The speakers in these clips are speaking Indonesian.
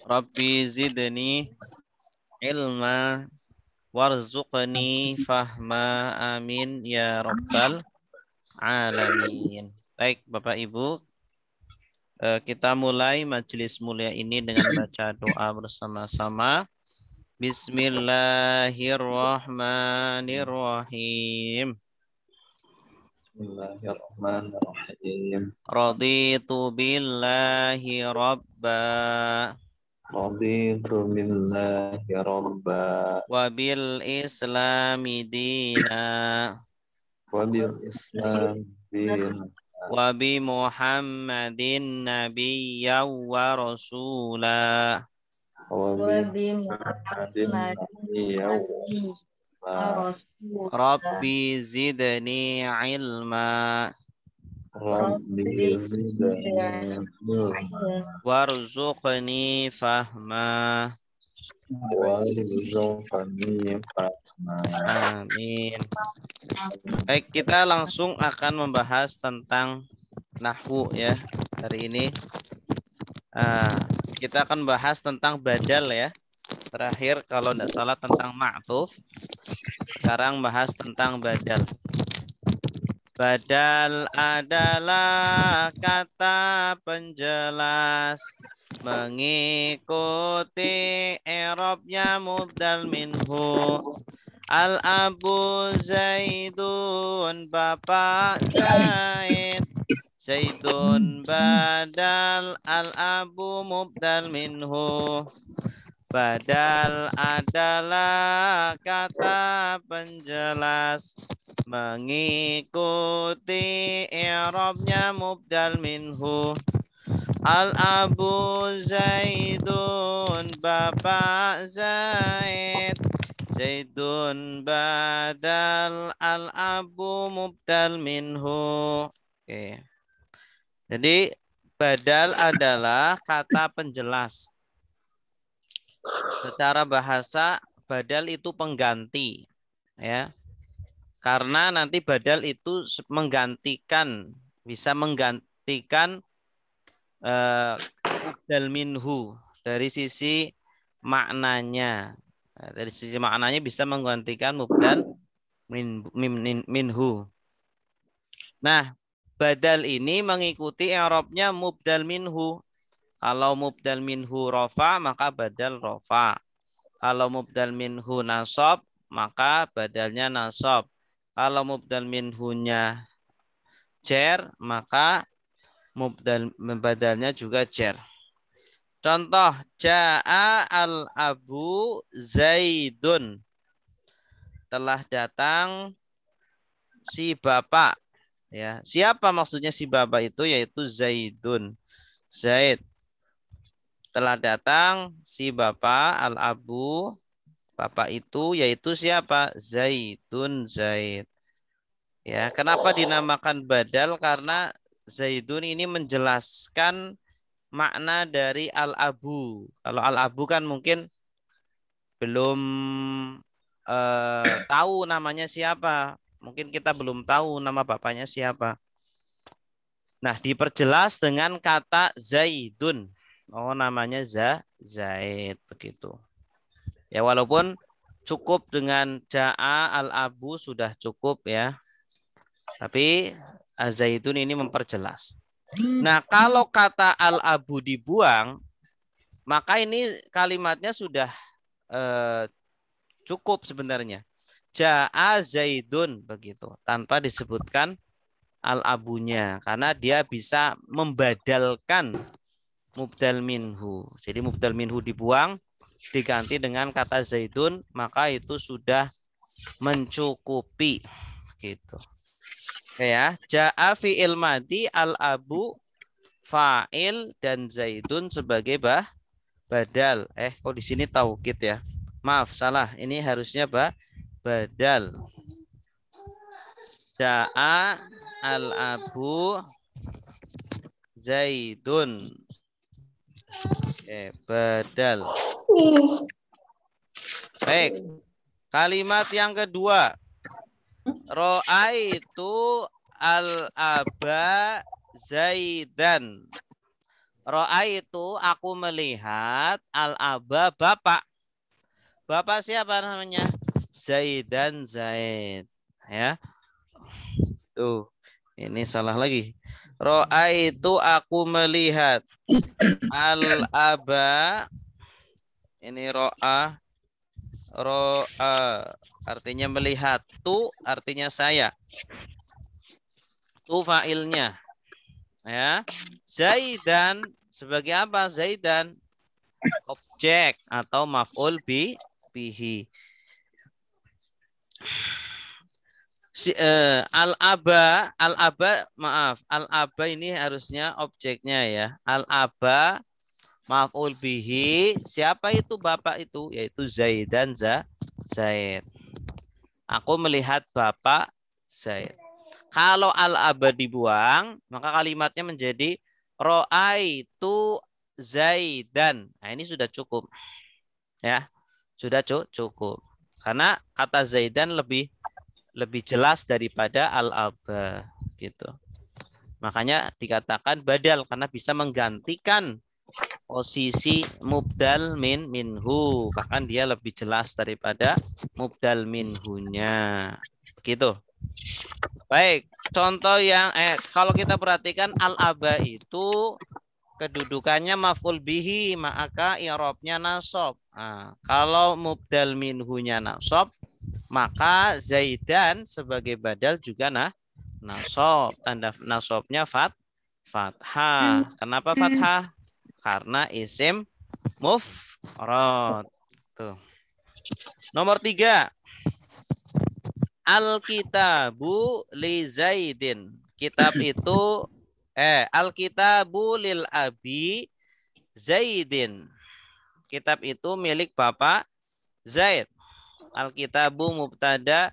Rabbi zidni ilma warzuqni fahma amin ya rabbal alamin. Baik Bapak Ibu, kita mulai majelis mulia ini dengan baca doa bersama-sama. Bismillahirrahmanirrahim. Bismillahirrahmanirrahim. Raditu billahi rabba Raditu billahi rabba wa bil islami dina wa bil islam din wa bi Muhammadin nabiyyan wa rasula wa bi Muhammadin nabiyyan wa Rabbi zidni ilma rabbi zidni ilma warzuqni fahma. warzuqni fahma. Amin. Baik, kita langsung akan membahas tentang nahwu ya hari ini. Kita akan bahas tentang badal ya. Terakhir kalau tidak salah tentang ma'tuf. Sekarang bahas tentang badal. Badal adalah kata penjelas mengikuti i'rabnya mubdal minhu. Al-abu Zaidun bapak Zaid. Zaidun badal al-abu mubdal minhu. Badal adalah kata penjelas mengikuti i'rabnya mubdal minhu. Al-abu Zaidun bapak Zaid. Zaidun badal al-abu mubdal minhu. Oke. Jadi badal adalah kata penjelas. Secara bahasa badal itu pengganti ya. Karena nanti badal itu menggantikan, bisa menggantikan mubdal minhu dari sisi maknanya. Dari sisi maknanya bisa menggantikan mubdal minhu. Nah, badal ini mengikuti i'rabnya mubdal minhu. Kalau mubdal minhu rofa, maka badal rofa. Kalau mubdal minhu nasab, maka badalnya nasab. Kalau mubdal minhunya jar, maka badalnya juga jar. Contoh, ja'a al-abu Zaidun. Telah datang si bapak. Ya, siapa maksudnya si bapak itu? Yaitu Zaidun. Zaid. Telah datang si bapak al-abu. Bapak itu yaitu siapa? Zaidun Zaid. Ya, kenapa dinamakan badal? Karena Zaidun ini menjelaskan makna dari al-abu. Kalau al-abu kan mungkin belum tahu namanya siapa. Mungkin kita belum tahu nama bapaknya siapa. Nah, diperjelas dengan kata Zaidun. Oh, namanya Zaid begitu. Ya, walaupun cukup dengan ja'a al-abu sudah cukup ya. Tapi Zaidun ini memperjelas. Nah, kalau kata al-abu dibuang, maka ini kalimatnya sudah cukup sebenarnya. Ja'a Zaidun begitu, tanpa disebutkan al-abunya karena dia bisa membadalkan mubdal minhu. Jadi mubdal minhu dibuang diganti dengan kata Zaidun, maka itu sudah mencukupi gitu. Oke ya, ja'a fi'il madi al-abu fa'il dan Zaidun sebagai badal. Kok di sini taukid ya? Maaf, salah. Ini harusnya badal. Ja'a al-abu Zaidun. Badal. Baik. Kalimat yang kedua. Ro'aitu al-aba Zaidan. Ro'a itu aku melihat al-aba bapak. Bapak siapa namanya? Zaidan Zaid. Ya. Tuh. Ini salah lagi. Ro'a itu aku melihat al-aba. Ini ro'a. Ro'a artinya melihat. Tu artinya saya. Tu fa'ilnya. Ya. Zaidan sebagai apa? Zaidan objek atau maf'ul bihi. Al-aba ini harusnya objeknya ya. Al-aba maf'ul bihi, siapa itu bapak itu? Yaitu Zaidan Zaid. Aku melihat bapak Zaid. Kalau al-aba dibuang, maka kalimatnya menjadi ro'aitu Zaidan. Nah, ini sudah cukup. Ya. Sudah cukup. Karena kata Zaidan lebih jelas daripada al-aba gitu. Makanya dikatakan badal karena bisa menggantikan posisi mubdal minhu. Bahkan dia lebih jelas daripada mubdal minhunya. Gitu. Baik, contoh yang kalau kita perhatikan al-aba itu kedudukannya maf'ul bihi, maka i'rabnya nasab. Nah, kalau mubdal minhunya nasab, maka Zaidan sebagai badal juga nasab. Tanda nasabnya fathah. Kenapa fathah? Karena isim mufrad. Tuh. Nomor 3. Al-kitabu li Zaidin. Kitab itu al-kitabu lil abi Zaidin. Kitab itu milik Bapak Zaid. Al-kitabu mubtada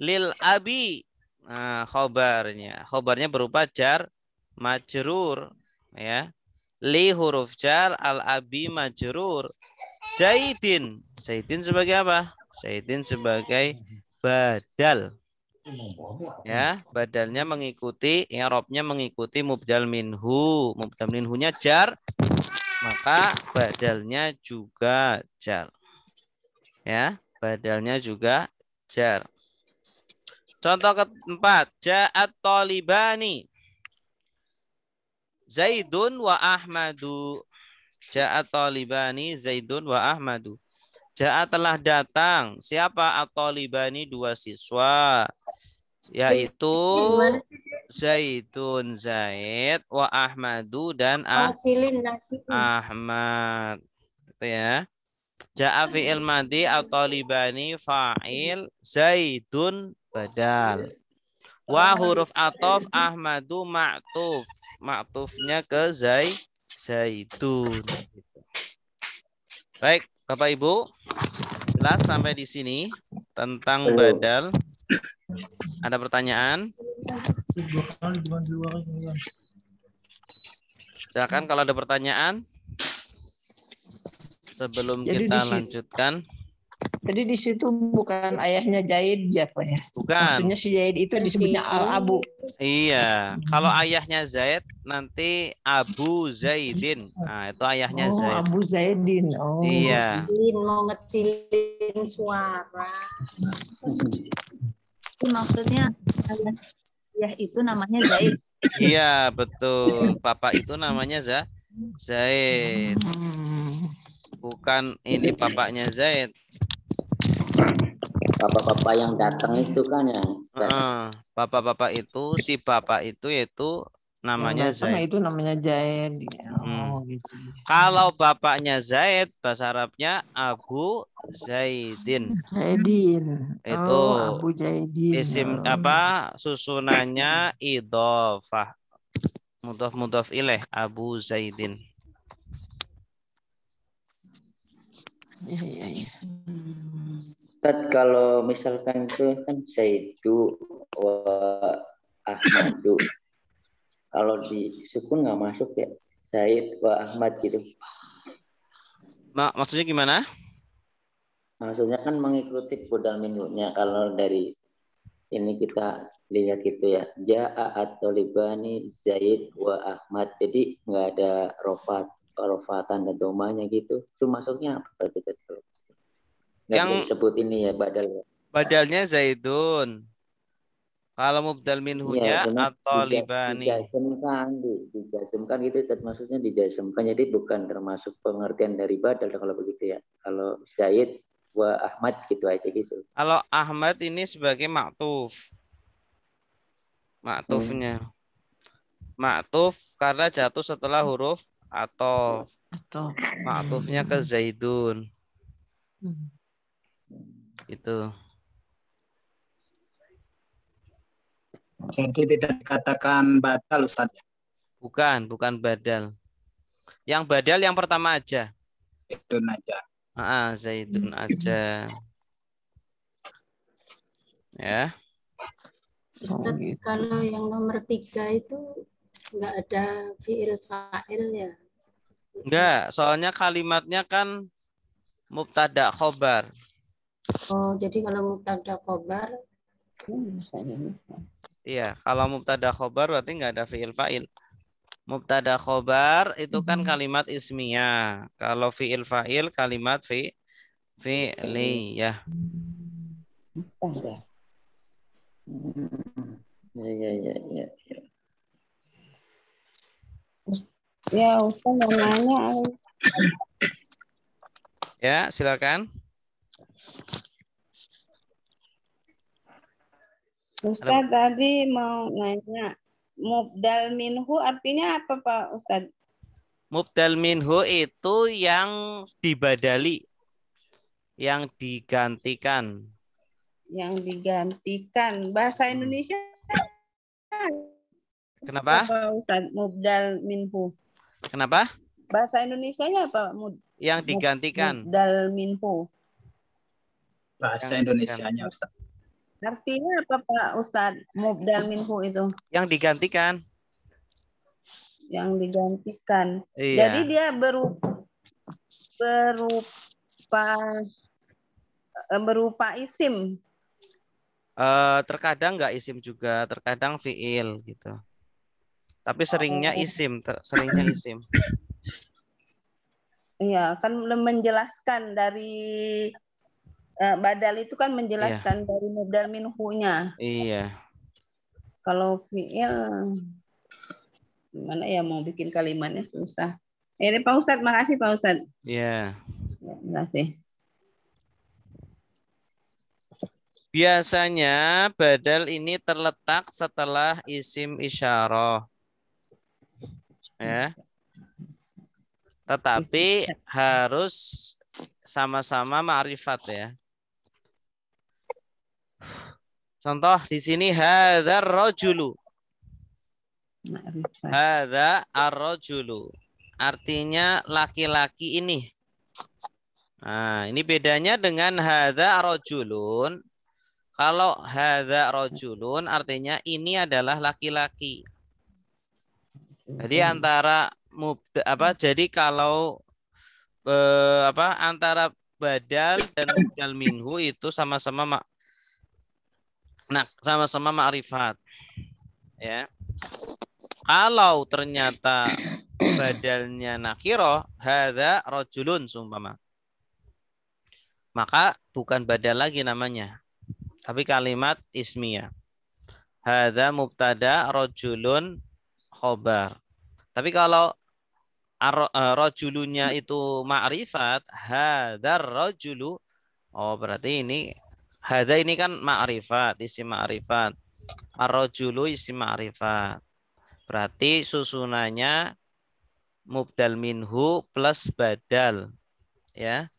lil abi. Nah, khobarnya. Khobarnya berupa jar majrur ya. Li huruf jar, al-abi majrur. Zaidin. Zaidin sebagai apa? Zaidin sebagai badal. Ya, badalnya mengikuti i'rabnya mengikuti mubdal minhu. Mubdal minhunya jar, maka badalnya juga jar. Ya, badalnya juga jar. Contoh keempat, ja'at talibani. Zaidun wa Ahmadu. Ja'at talibani Zaidun wa Ahmadu. Ja'a telah datang. Siapa at-talibani? Dua siswa. Yaitu Zaidun Zaid wa Ahmadu dan Ahmad. Gitu ya. Ja'a fi'il madi at-talibani fa'il, Zaidun badal. Wa huruf atof Ahmadu ma'tuf. Ma'tufnya ke Zaidun. Baik, Bapak Ibu, jelas sampai di sini tentang badal. Ada pertanyaan? Silakan kalau ada pertanyaan sebelum kita lanjutkan. Jadi di situ bukan ayahnya Zaid ya, Pak ya? Bukan. Maksudnya si Zaid itu disebutnya al-abu. Iya, kalau ayahnya Zaid nanti Abu Zaidin. Nah, itu ayahnya Zaid. Abu Zaidin. Oh. Iya. Mau ngecilin suara. Maksudnya ayah itu namanya Zaid. Iya, betul. Bapak itu namanya Zaid. Bukan ini bapaknya Zaid. Bapak-bapak yang datang itu kan ya. Bapak-bapak itu, si bapak itu yaitu namanya Zaid. Itu namanya Zaid. Oh, gitu. Kalau bapaknya Zaid, bahasa Arabnya Abu Zaidin. Zaidin. Itu Abu Zaidin. isim apa? Susunannya idhofah. Mudhof ilaih Abu Zaidin. Iya. Ustaz, kalau misalkan itu kan Zaidu wa Ahmadu. Kalau di sukun nggak masuk ya. Zaid wa Ahmad gitu. Maksudnya gimana? Maksudnya kan mengikuti budal minhunya. Kalau dari ini kita lihat gitu ya. Ja'a at-tolibani Zaid wa Ahmad. Jadi nggak ada rofatan dan domanya gitu. Itu masuknya apa gitu? Nggak Yang disebut ini ya badal. badalnya Zaidun. Kalau mubdal Iya, minhunya cuma atau libani. dijazmkan gitu, maksudnya dijazmkan. Jadi bukan termasuk pengertian dari badal kalau begitu ya. Kalau Zaid wa Ahmad gitu aja gitu. Kalau Ahmad ini sebagai maktuf. Maktufnya. Maktuf karena jatuh setelah huruf atau maktufnya ke Zaidun. Itu. Jadi tidak dikatakan batal Ustaz. Bukan badal. Yang badal yang pertama aja. Itu aja. Zaidun aja. Ya. Ustaz, kalau yang nomor 3 itu nggak ada fi'il fa'il ya? Enggak, soalnya kalimatnya kan mubtada khobar. Oh, jadi kalau mubtada khobar. Iya, kalau mubtada khobar berarti enggak ada fi'il fa'il. Mubtada khobar itu kan kalimat ismiyah. Kalau fi'il fa'il kalimat fi'liyah. Ya. Ya, Ustaz mau nanya. Ya, silakan. Ustaz tadi mau nanya, mubdal minhu artinya apa Pak Ustaz? Mubdal minhu itu yang dibadali, yang digantikan. Yang digantikan. Bahasa Indonesia Kenapa? apa Ustaz? Mubdal minhu. Kenapa? Bahasa Indonesianya apa? Yang digantikan. Mubdal minhu. Bahasa Indonesianya Ustaz. Artinya apa Pak Ustaz? Mubdal minhu itu. Yang digantikan. Yang digantikan. Iya. Jadi dia berupa isim. Terkadang nggak isim juga, terkadang fiil gitu. Tapi seringnya isim, seringnya isim. Iya, kan menjelaskan dari badal itu kan menjelaskan dari mubdal minhu-nya. Iya. Kalau fiil gimana ya mau bikin kalimatnya susah. Ini Pak Ustadz, makasih Pak Ustadz. Iya. Ya, terima kasih. Biasanya badal ini terletak setelah isim isyarah. Ya. Tetapi harus sama-sama ma'rifat ya. Contoh di sini hadzal rajulu. Hadza ar-rajulu. Artinya laki-laki ini. Nah, ini bedanya dengan hadza rajulun. Kalau hadza rajulun artinya ini adalah laki-laki. Jadi antara jadi kalau antara badal dan mubdal minhu itu sama-sama sama-sama ma'rifat. Ya. Kalau ternyata badalnya nakiro, hadza rajulun sumpama. Maka bukan badal lagi namanya. Tapi kalimat ismiyah. Hadza mubtada rajulun khobar. Tapi kalau rajulunya itu ma'rifat, hadzar rajulu, oh berarti ini hadza ini kan ma'rifat, isim ma'rifat. Ar-rajulu isim ma'rifat. Berarti susunannya mubdal minhu plus badal. Ya.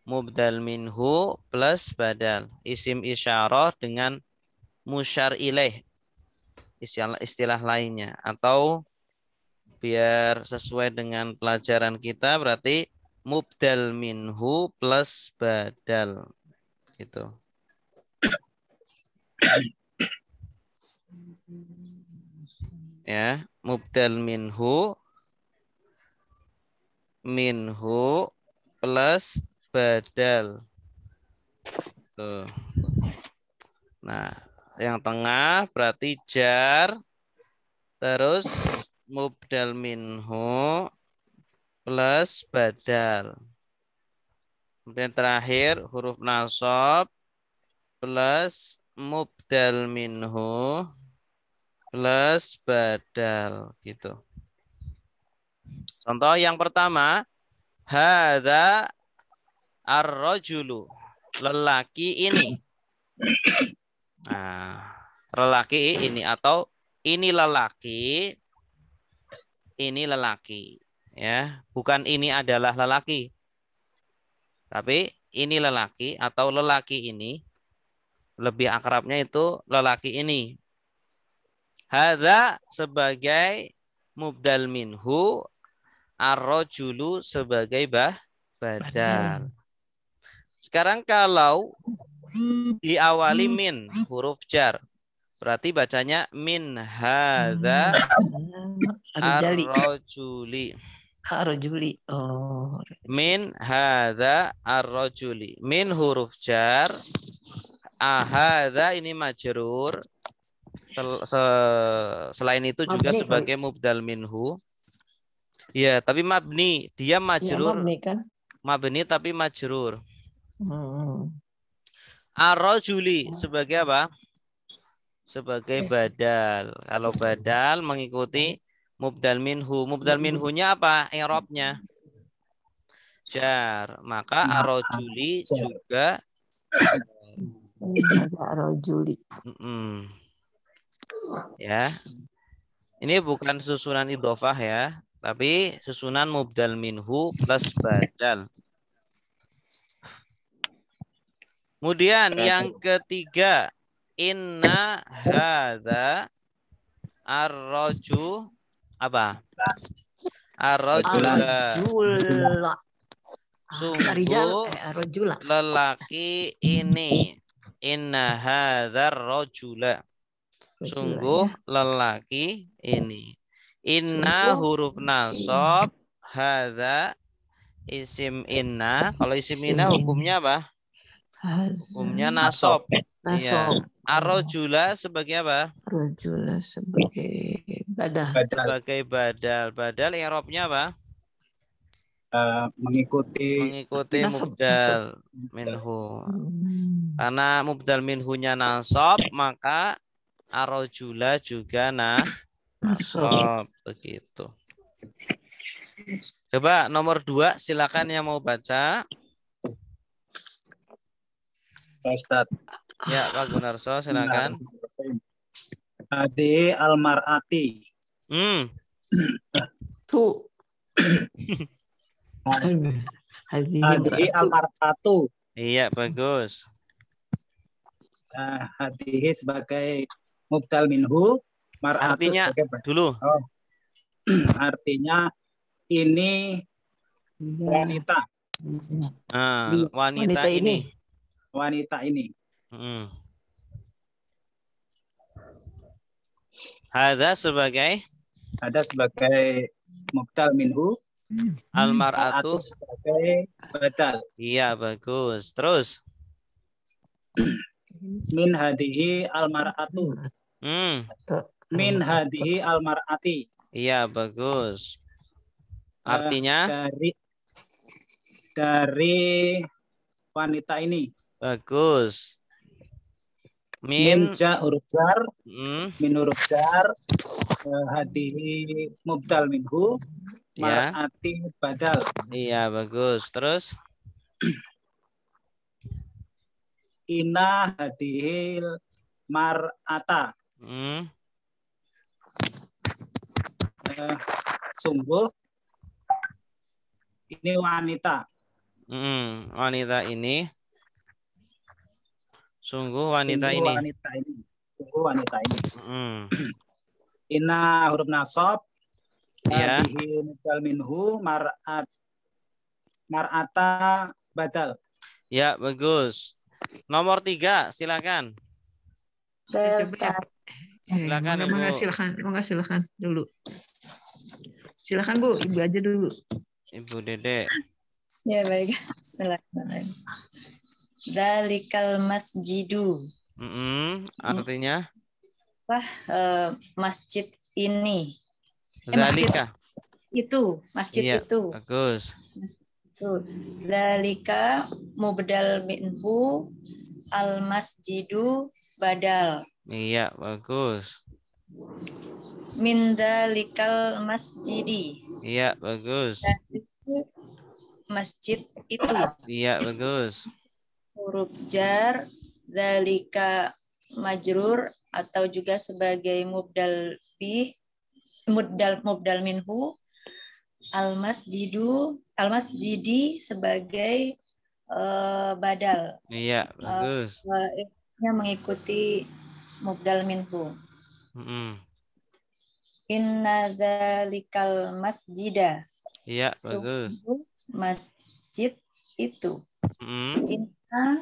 Mubdal minhu plus badal. Isim isyarah dengan musyar ilaih. Istilah lainnya. Atau biar sesuai dengan pelajaran kita berarti mubdal minhu plus badal. Gitu. Ya, mubdal minhu plus badal. Tuh. Nah, yang tengah berarti jar, terus mubdal minhu plus badal. Kemudian terakhir huruf nasab plus mubdal minhu plus badal gitu. Contoh yang pertama, hadza ar-rajulu, lelaki ini. Nah, lelaki ini atau ini lelaki, ya, bukan ini adalah lelaki. Tapi ini lelaki atau lelaki ini, lebih akrabnya itu lelaki ini. Hadza sebagai mubdal minhu, ar-rajulu sebagai badal. Sekarang kalau diawali min huruf jar, berarti bacanya min hadza ar-rajuli. Ar-rajuli. Oh. Min hadza ar-rajuli. Min huruf jar. Hadza ini majrur. Selain itu juga Mabni, sebagai mubdal minhu. Ya, tapi mabni. Dia majrur. Ya, mabni kan? Mabni tapi majrur. Ar-rajuli sebagai apa? Sebagai badal. Kalau badal mengikuti mubdal minhu. Mubdal minhunya apa? I'rabnya jar. Maka ar-rajuli juga ar-rajuli. Ya. Ini bukan susunan idhofah ya, tapi susunan mubdal minhu plus badal. Kemudian yang ketiga, inna hadza ar-raju apa? Ar-rajula. Sungguh lelaki ini. Inna hadzal rajula. Sungguh lelaki ini. Inna huruf nasab, hadza isim inna. Kalau isim inna hukumnya apa? Hukumnya nasab. Iya. Ar-rajula sebagai apa? Ar-rajula sebagai badal. Sebagai badal. Badal i'rabnya apa? Mengikuti mubdal minhu. Karena mubdal minhunya nasab, maka ar-rajula juga nasab. Begitu. Coba nomor 2, silakan yang mau baca. Ustaz. Ya, Pak Gunarso, silakan. Hadi al-mar'ati. Tu. Hadi al-mar'atu. Iya, bagus. Hadihi sebagai mubdal minhu, mar'atu artinya sebagai badal. Dulu. Oh. Artinya ini wanita. Wanita ini. Wanita ini. Hadza sebagai mubdal minhu. Al-mar'atu sebagai badal. Iya, bagus. Terus min hadihi al-mar'atu. Min hadihi al-mar'ati. Iya, bagus. Artinya dari wanita ini. Bagus. Min huruf jar. Min huruf jar. Hadihi mubdal minhu. Mar'ati badal. Iya, bagus. Terus Ina hadihil mar'ata. Sungguh ini wanita. Wanita ini. Sungguh wanita ini. Sungguh wanita ini. Ina huruf nasab. Ya. Hadihi mubdal minhu mar'ata badal. Ya, bagus. Nomor 3, silakan. Silakan, Ibu. Silakan dulu. Silakan Bu, Ibu aja dulu. Ibu Dede. Ya baik. Silakan. Dalikal masjidu. Artinya masjid ini. Masjid zalika. itu, masjid Iya, itu. bagus. Zalika mubdal minhu al masjidu badal. Iya, bagus. Min dalikal masjidi. Iya, bagus. Masjid itu. Iya, bagus. Huruf jar dalika majrur atau juga sebagai mubdal bih, mubdal minhu, al masjidi sebagai badal. Iya, bagus. Mengikuti mubdal minhu. Inna dzalikal masjida. Iya, bagus. Masjid itu. Inna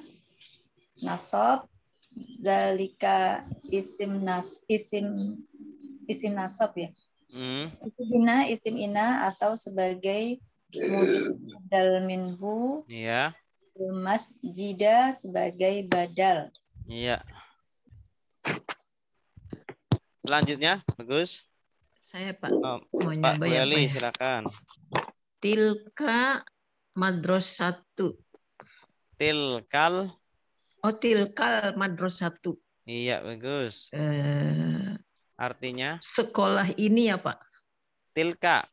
nasab dzalika isim nasab ya. Isim ina atau sebagai mubdal minhu. Iya. Masjida sebagai badal. Iya. Selanjutnya, bagus. Saya Pak. Mau Pak nyoba ya, Pak, Weli, ya? silakan. Tilka madrasatu. Tilkal. Oh, tilkal madrasatu. Iya, bagus. Artinya? Sekolah ini ya, Pak. Tilka.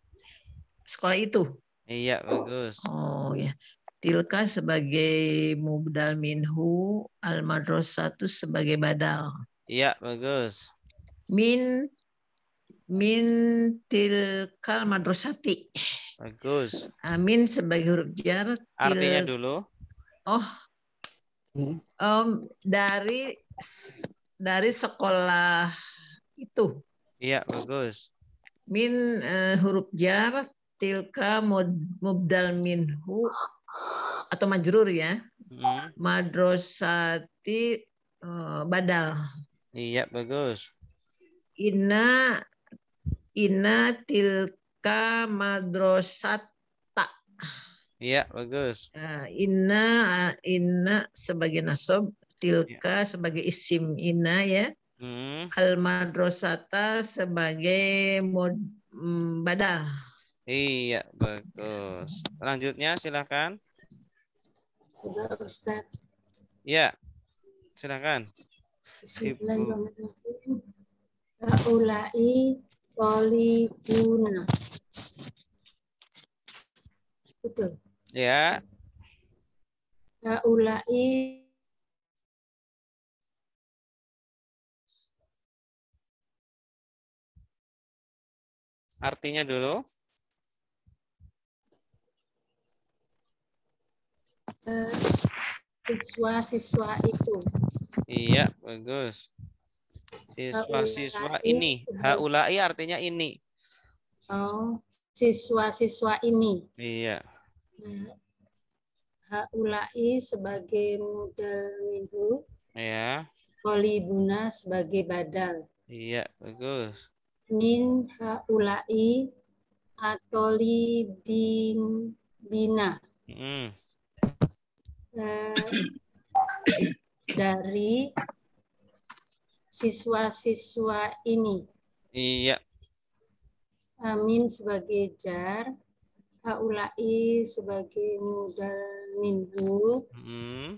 Sekolah itu. Iya, bagus. Oh ya. Tilka sebagai mubdal minhu, al madrasatu sebagai badal. Iya, bagus. Min tilkal madrasati. Bagus. Amin sebagai huruf jar. Artinya dulu. Oh. Dari sekolah itu. Iya, bagus. Min huruf jar, tilka mubdal minhu atau majrur ya. Madrasati badal. Iya, bagus. Inna tilka madrasata. Iya, bagus. Inna sebagai nasab, tilka sebagai isim inna ya. Al madrasata sebagai badal. Iya, bagus. Selanjutnya silakan. Ustaz. Ya, silakan. Bismillahirrahmanirrahim. Haulai talibuna. Betul. Ya. Haulai Artinya dulu. Siswa-siswa itu. Iya, bagus. Siswa-siswa ini. Haulai artinya ini. Oh, siswa-siswa ini. Iya. Haulai sebagai mubdal minhu. Iya. Talibuna sebagai badal. Iya, bagus. Min haulai atolibina. Dari siswa-siswa ini. Iya. Amin sebagai jar, haulai sebagai mubdal minhu,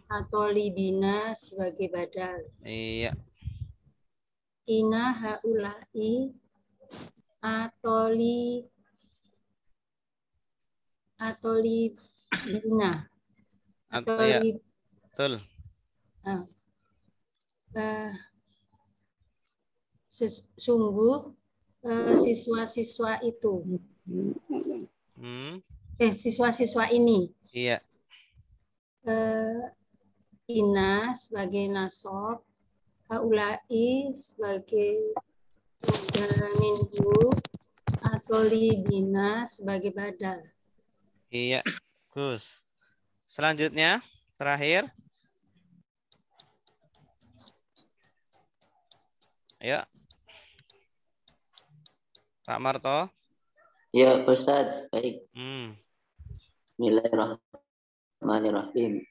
atau libina sebagai badal. Iya. Ina haulai atolibina. Ya, betul. Sungguh siswa-siswa itu. Siswa-siswa ini. Iya. Ina sebagai nasab, haulai sebagai mubdal minhu, atau libina sebagai badal. Iya, Gus. Selanjutnya, terakhir. Ayo. Pak Marto. Ya, Ustaz. Baik. Bismillahirrahmanirrahim.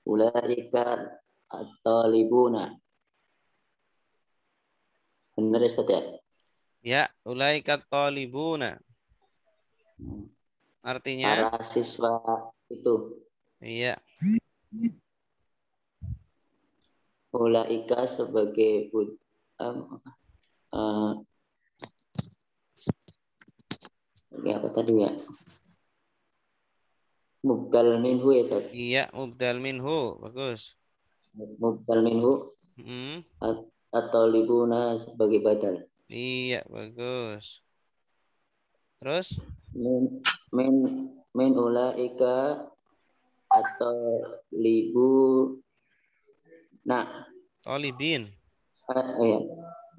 Ulaika at-talibuna. Benar ya Ustaz ya? Ya, ulaika talibuna. Artinya? Para siswa itu. Iya. Ulaika sebagai apa tadi ya? Mubdal minhu ya Ustaz? Iya, mubdal minhu. Bagus. Mubdal minhu atau libuna sebagai badal. Iya, bagus. Terus? Min ulaika atau libu Talibin. Ya.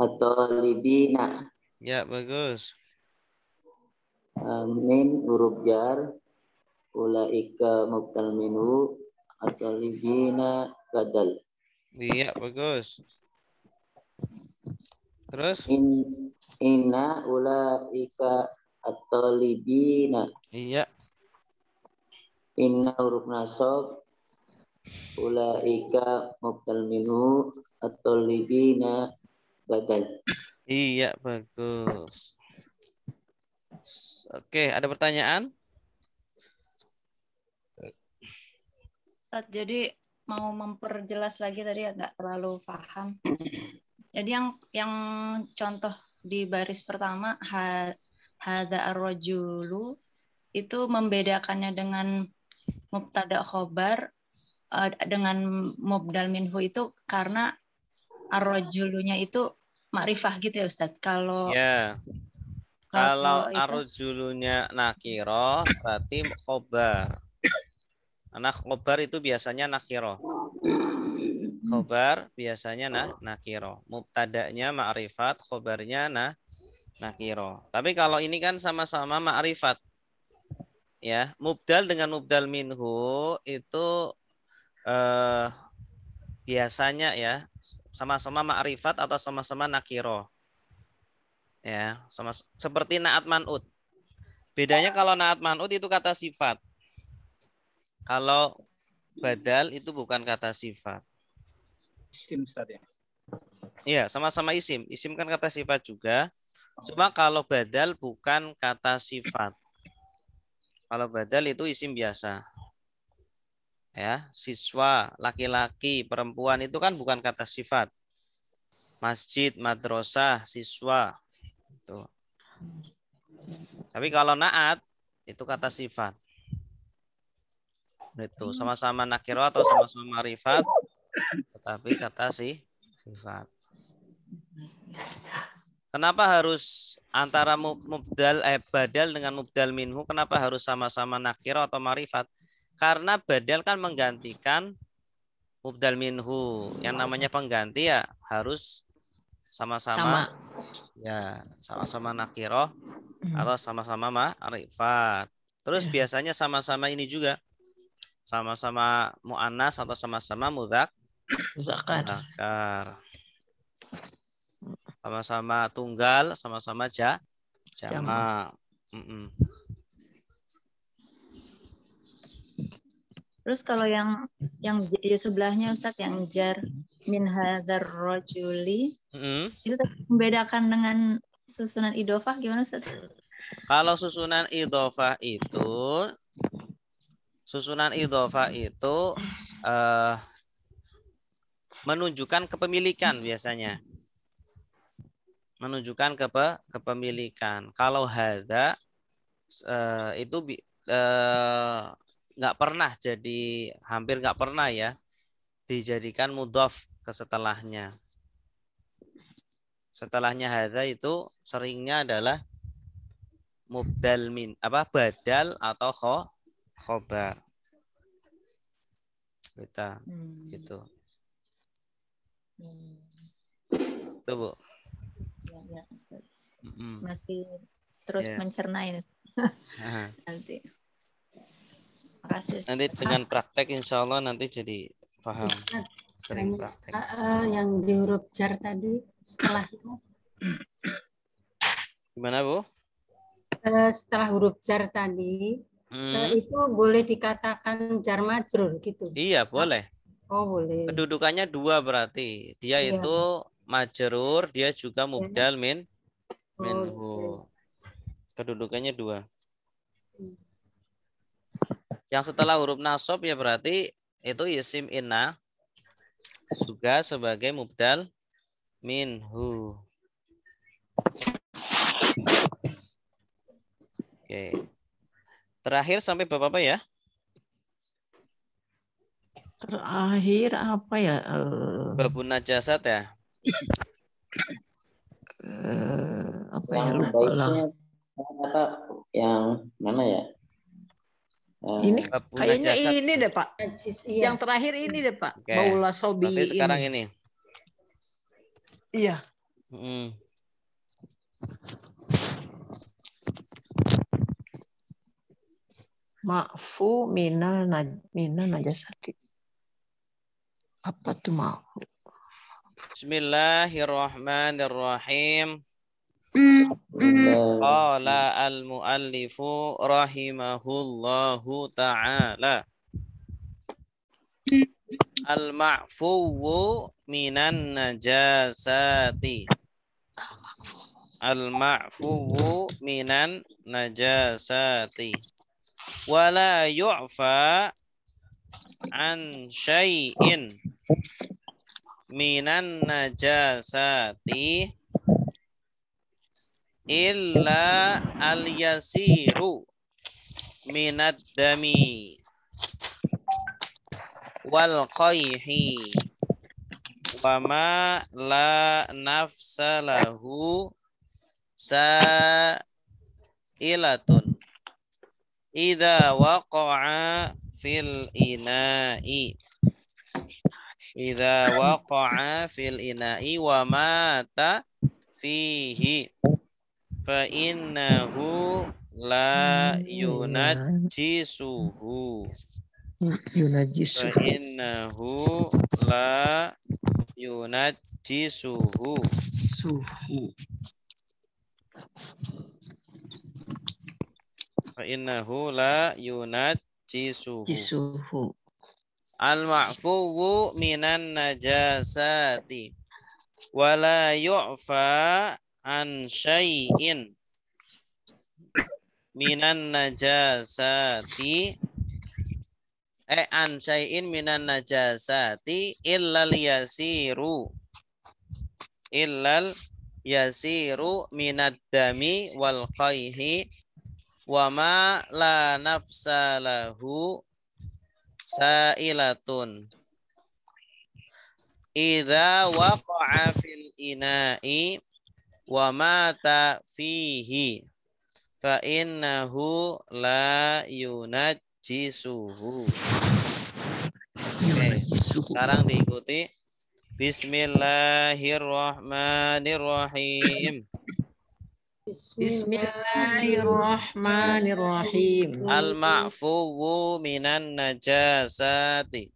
Atau libina. Ya, bagus. Min huruf jar, ulaika mubdal minhu atau libina badal. Iya, bagus. Terus? Inna ulaika atau libina. Iya. Inna huruf nasab, ulaika mubdal minhu atau libina badal. Iya, bagus. Oke, ada pertanyaan? Jadi mau memperjelas lagi tadi agak terlalu paham. Jadi yang contoh di baris pertama hadza ar-rajulu itu membedakannya dengan mubtada khobar dengan mubdal minhu itu karena ar-rajulunya itu makrifah gitu ya Ustaz. Kalau ar-rajulunya nakiro berarti khobar. Nah, khobar itu biasanya nakiro. Khobar biasanya nakiro. Mubtadanya ma'rifat, khobarnya nakiro. Tapi kalau ini kan sama-sama ma'rifat. Ya, mubdal dengan mubdal minhu itu biasanya ya sama-sama ma'rifat atau sama-sama nakiro. Ya, seperti na'at man'ut. Bedanya kalau na'at man'ut itu kata sifat. Kalau badal itu bukan kata sifat. Isim Ustaz ya. Iya, sama-sama isim. Isim kan kata sifat juga. Cuma kalau badal bukan kata sifat. Kalau badal itu isim biasa. Ya, siswa, laki-laki, perempuan itu kan bukan kata sifat. Masjid, madrasah, siswa. Itu. Tapi kalau na'at itu kata sifat. Itu sama-sama nakiro atau sama-sama ma'rifat, tetapi kata sifat. Kenapa harus antara badal dengan mubdal minhu? Kenapa harus sama-sama nakiro atau ma'rifat? Karena badal kan menggantikan mubdal minhu. Yang namanya pengganti ya harus sama-sama sama-sama nakiro atau sama-sama ma'rifat. Terus biasanya sama-sama ini juga. Sama-sama mu'annas atau sama-sama muzakkar. Sama-sama tunggal, sama-sama jamak. Terus kalau yang di sebelahnya Ustadz yang jar min hadzal rajuli itu membedakan dengan susunan idhofah gimana Ustadz? Kalau susunan idhofah itu menunjukkan kepemilikan biasanya. Menunjukkan kepemilikan. Kalau hadza itu nggak pernah jadi, hampir nggak pernah ya dijadikan mudhaf ke setelahnya. Setelahnya hadza itu seringnya adalah mubdal badal atau khobar. Kita gitu. Itu Bu. Ya, masih terus mencerna ini. Nanti. Makasih. Nanti dengan praktek insya Allah nanti jadi paham. Sering praktek. Yang di huruf jar tadi setelah itu. Gimana Bu? Setelah huruf jar tadi itu boleh dikatakan jar majrur gitu. Iya boleh. Oh boleh. Kedudukannya dua berarti. Dia itu majrur, dia juga mubdal minhu. Kedudukannya 2. Yang setelah huruf nasab ya berarti itu isim inna juga sebagai mubdal minhu. Oke. Terakhir sampai Bapak-Bapak ya. Terakhir apa ya? Babun najasat ya. Apa Yang ya, lupa lah. baiknya apa? Yang mana ya? Ini Babun kayaknya najasat. ini deh Pak. Najis, iya. Yang terakhir ini deh Pak. Oke. Baula sobi Berarti sekarang ini. Iya. Ma'fu minal najasati. Apa tuh ma'fu? Bismillahirrahmanirrahim. Qala al-muallifu rahimahullahu ta'ala. Al-ma'fuwu minan najasati. Al-ma'fuwu minan najasati. Wala yu'fa an syai'in minan najasati illa al-yasiru minad dami wal qayhi wa ma la nafsa lahu sa'ilatun idza waqa'a fil ina'i idza waqa'a fil ina'i wa mata fihi fa innahu la yunajjisuhu fa innahu la yunajjisuhu fa innahu la yunajjisuhu. Al-ma'fuwu minan najasati wala yu'fa an syai'in minan najasati an syai'in minan najasati illal yasiru minad dami wal qayhi wa ma la nafsa lahu sa'ilatun idza waqa'a fil ina'i wa mata fihi fa innahu la yunajjisuhu. Oke, sekarang diikuti. Bismillahirrahmanirrahim. Bismillahirrahmanirrahim. Al-ma'fuwu minan najasati.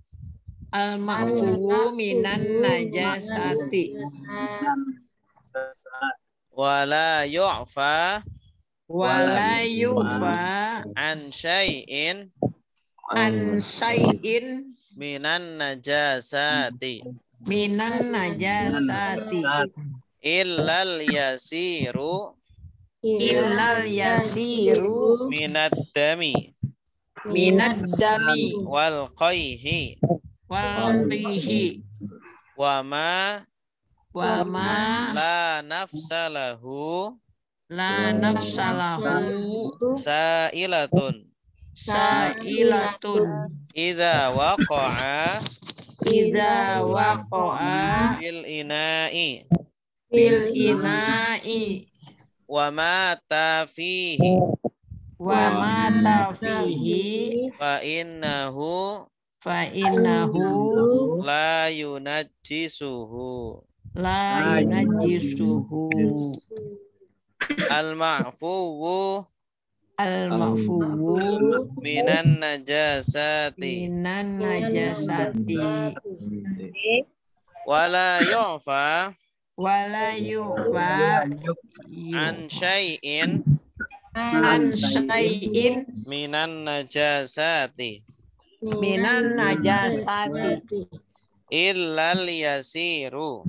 Al-ma'fuwu minan najasati. Wala yu'fa an syai'in minan najasati illal yasiru minad dami wal qayhi wa ma la nafsa lahu sa'ilatun idza waqa'a fil ina'i wa mata fihi fa innahu la yunajjisuhu. Al-ma'fuwu minan najasati wala yu'fa an syai'in minan najasati illal yasiru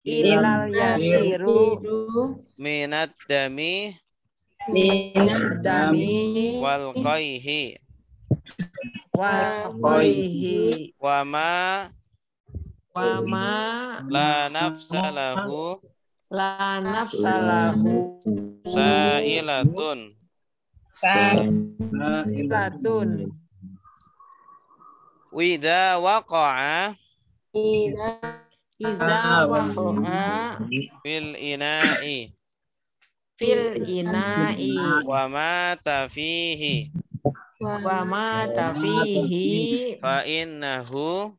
ilal yasiru minad dami minad dami wal qayhi wa qayhi wa ma wa ma la nafsa lahu la nafsalahu sa'ilatun sa'ilatun Wida waqa'a idza waqa'a fil ina'i fil ina'i wa mata fihi wa mata fihi fa innahu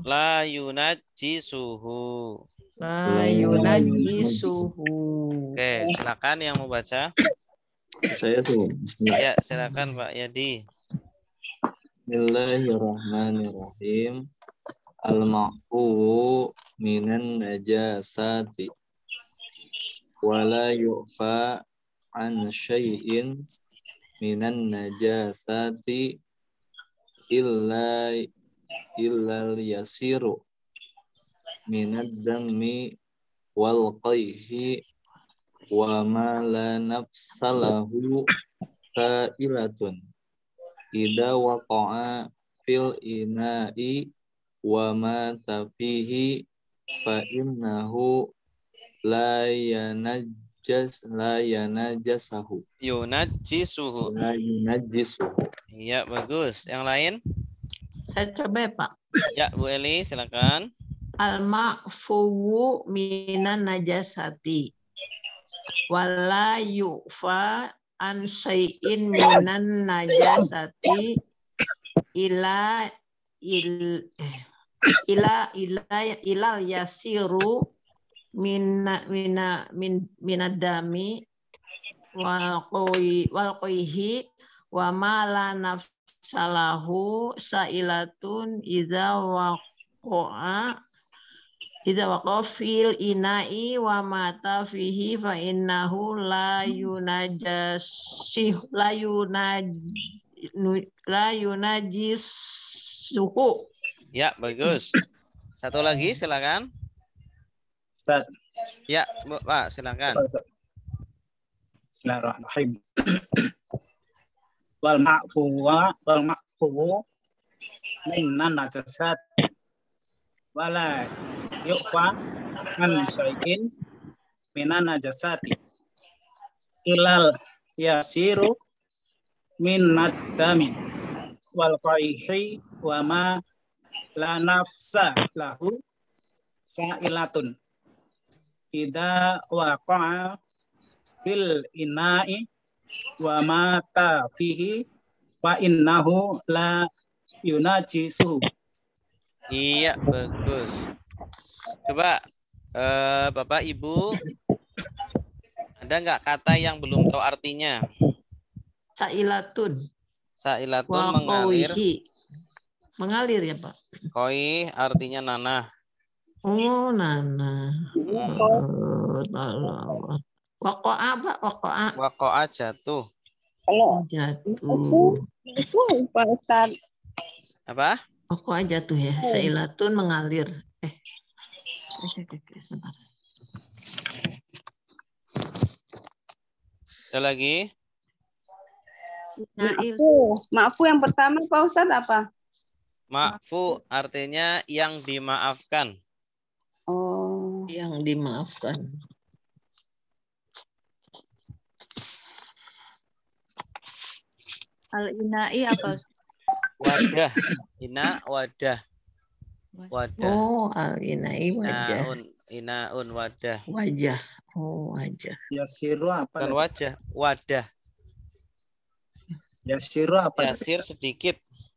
la yunajjisuhu. la yunajjisuhu. Oke, silakan yang mau baca. Saya tuh. Ya, silakan Pak Yadi. Bismillahirrahmanirrahim. Al-ma'fu minan najasati wala yu'fa an syai'in minan najasati illa yasiru minad dami wal qayhi wa ma la nafsalahu sa'ilatun idza waqa'a fil ina'i wa ma tafihi fa innahu la yanajasahu Yunajjisuhu. la yunajjisuhu. Iya, bagus. Yang lain? Saya coba ya, Pak. Ya, Bu Eli, silakan. Al-ma'fuwu minan najasati wala yu'fa an syai'in minan najasati ilal yasiru minadami wal qayhi wa ma la nafsalahu sa'ilatun idza waqa'a fil ina'i wa mata fihi fa innahu la yunajjisuhu. Ya, bagus. Satu lagi, silakan. Ustaz. Ya, Pak, silakan. Bismillahirrahmanirrahim. Wal ma'fu minan najasat wala yu'fa an syai'in minan najasati ilal yasiru minad dami wal qayhi wa ma la nafsa lahu sa'ilatun idza waqa'a fil ina'i wa mata fihi fa innahu la yunajjisuhu. Iya, bagus. Coba Bapak Ibu, ada nggak kata yang belum tahu artinya? Sa'ilatun. Sa'ilatun mengalir. Mengalir ya, Pak. Koi artinya nanah. Oh, nanah. Waqa'a, Pak, waqa'a. Waqa'a jatuh. Kalau Jatuh. itu Pak Ustaz. Apa? Waqa'a jatuh ya. Sa'ilatun mengalir. Sebentar. Ada lagi? Ma'fu yang pertama Pak Ustaz apa? Ma'fu artinya yang dimaafkan. Oh, yang dimaafkan. Al-ina'i apa? Wadah. Ina wadah. Wadah. Oh, al-ina'i wajah. Inaun wadah. Wajah. Oh, wajah. Yasiru apa? Bukan wajah, wadah. Yasiru apa? Yasir sedikit.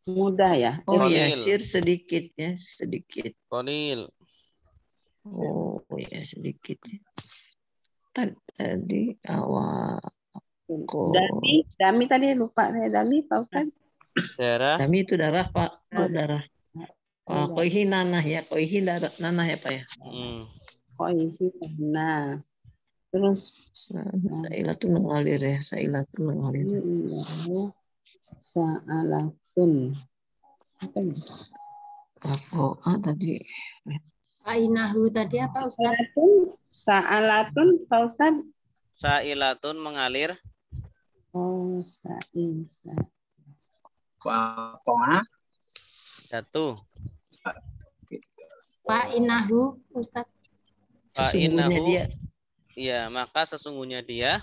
mudah ya. Oh, Qalil. yasir sedikit ya, sedikit. Qalil. Oh, ya sedikit. Tadi awal. Dami tadi lupa saya dami Pak Ustaz. Darah. Dami itu darah, Pak. Oh, darah. Oh, koihi nanah ya, koihi darah nanah ya, Pak ya. Nah, terus Sa'ilatun mengalir ya, sa'ilatun mengalir. Sa'alatun. Wakoa tadi. Ainahu tadi apa Ustaz? Sa'alatun, Pak Ustaz. Sa'ilatun mengalir. Oh, sa'in. Wakoa. Jatuh. Ainahu Ustaz. Sesungguhnya Fa'innahu. dia. Ya, maka sesungguhnya dia.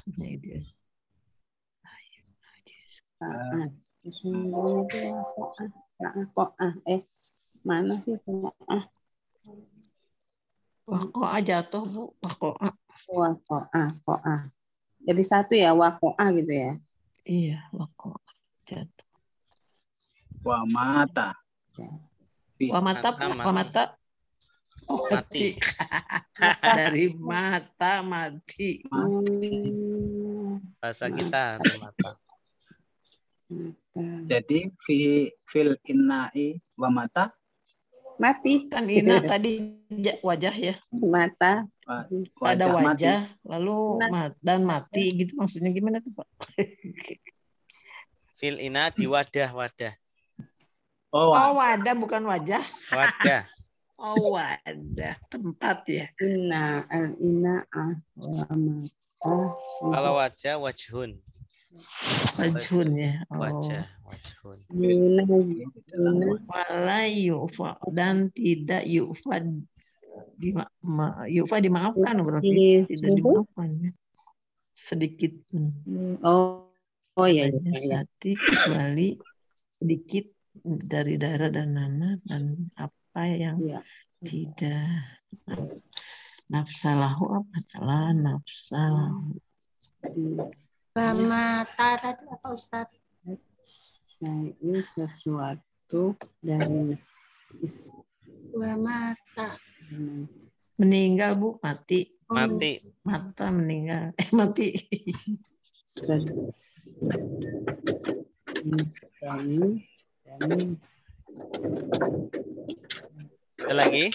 Sesungguhnya dia wakoah. Mana sih wakoah? Wakoa jatuh Bu. Wakoa. Wakoah. Jadi satu ya, wakoah gitu ya. Iya, wakoa jatuh. Wamata. Wamata, Mata, mati. wamata. Mati. Dari mata mati. Bahasa kita dari mata. Jadi fil innai wamata. Mati. Kan ina tadi wajah ya. Mata. Ada Wajah mati. wajah, lalu dan mati gitu maksudnya gimana tuh Pak? Fil ina di wadah. Oh, Oh wadah bukan wajah. Wadah. Oh wadah tempat ya. Ina Kalau wajah, wajhun. Wajhun ya. Oh. Wajhun. Wala yufa dan tidak yufa yufa dimaafkan berarti tidak dimaafkan ya. Sedikit pun. Oh ya. Sati kecuali sedikit dari darah dan nama dan apa yang tidak nafsalahu apa salah nafsalahu. Mata tadi apa Ustaz? Nah, ini sesuatu dari Mata. Meninggal Bu, mati. Mati. Mata meninggal. Mati. Ada lagi?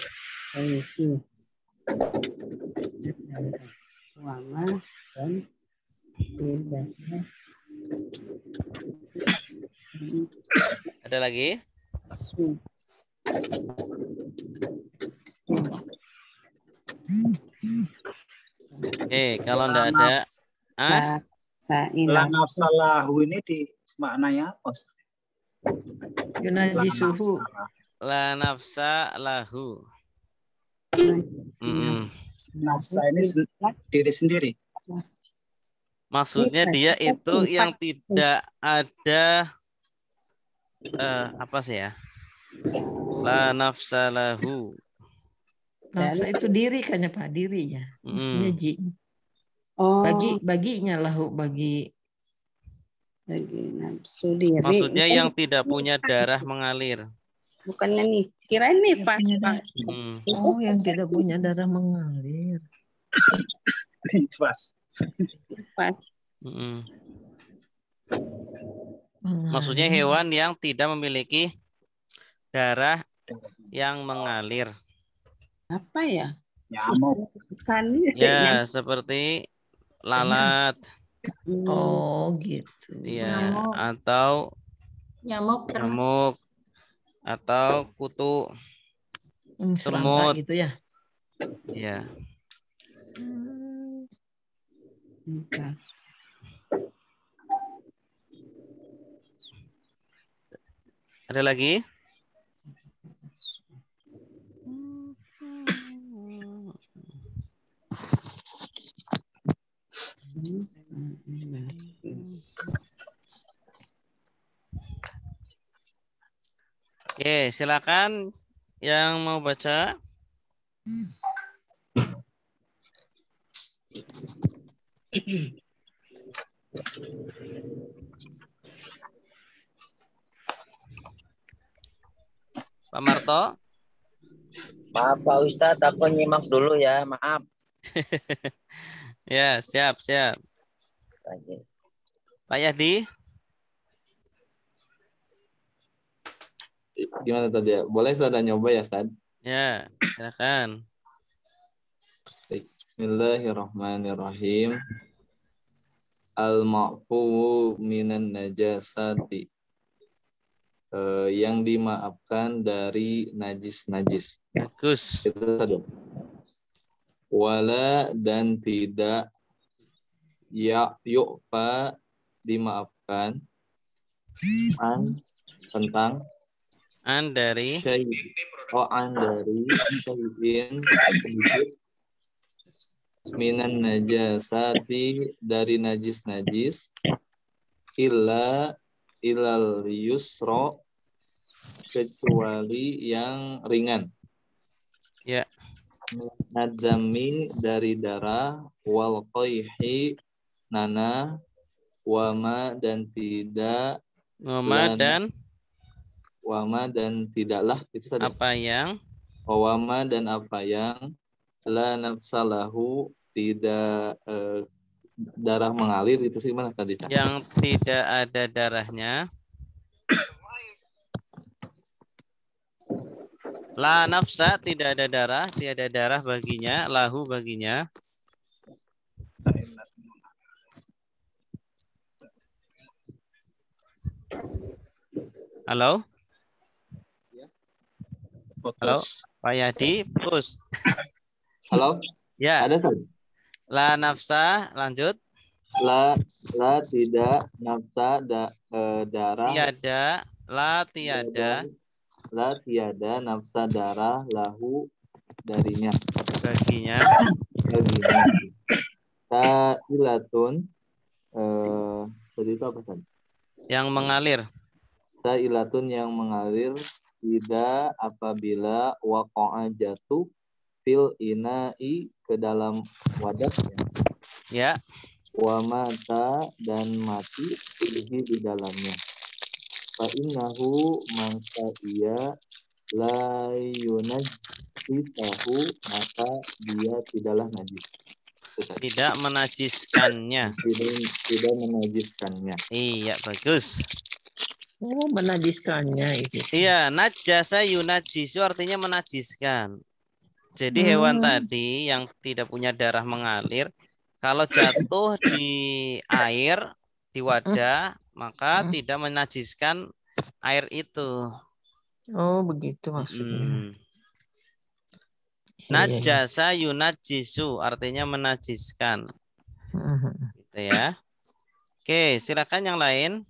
Ada lagi? Kalau enggak ada la nafsalahu ini di maknanya apa? Yunajisuhu. La nafsa lahu. Nafsa ini diri sendiri. Maksudnya dia itu yang tidak ada apa sih ya? La nafsa lahu. Nafsa itu diri kan ya Pak, diri ya. Maksudnya ji. Baginya lahu bagi nafsu diri. Maksudnya yang tidak punya darah mengalir. Bukannya nih, kirain nih Pak. Oh, yang tidak punya darah mengalir. Pas. Maksudnya hewan yang tidak memiliki darah yang mengalir. Apa ya? Nyamuk. Ya, seperti lalat. Oh, gitu. Iya, atau nyamuk atau kutu. Semut gitu ya. Iya. Ada lagi? Oke, silakan yang mau baca. Pak Marto. Maaf Pak Ustadz, aku nyimak dulu ya, maaf. Ya, siap. Pak Yadi. Gimana tadi ya? Boleh Ustaz nyoba ya Ustaz? Ya, silakan. Bismillahirrahmanirrahim. Al-ma'fu minan najasati. yang dimaafkan dari najis-najis. Bagus. Itu tadi. Wala dan tidak yu'fa dimaafkan tentang Dari syai' dari syai'in sedikit minan najasati dari najis-najis ilal yusra kecuali yang ringan. ya Nadami dari darah, wal qayhi nana, wama dan tidak, wama dan tidaklah itu saja. apa yang Wama dan apa yang la nafsalahu tidak darah mengalir itu sih gimana tadi? yang tidak ada darahnya. La nafsa tidak ada darah, tiada darah baginya, lahu baginya. Halo? Halo, Pak Yadi, putus. Halo? Ya. Ada tadi? La nafsa, lanjut. La tidak nafsa darah. Tiada, la tiada. La tiada nafsa darah lahu darinya. Baginya. Sa'ilatun tadi itu apa tadi? Yang mengalir. Sa'ilatun yang mengalir tidak apabila waqa'a jatuh fil ina'i ke dalam wadahnya. Ya. Wa mata dan mati di dalamnya. Fa innahu maka ia la yunajjisahu maka dia tidaklah najis. Tidak menajiskannya. Tidak menajiskannya. Iya, bagus. Oh, menajiskannya itu. Iya, najasa yunajisu artinya menajiskan. Jadi hewan tadi yang tidak punya darah mengalir, kalau jatuh di air, di wadah, maka tidak menajiskan air itu. Oh, begitu maksudnya. Najasa yunajisu artinya menajiskan. Gitu ya. Oke, silakan yang lain.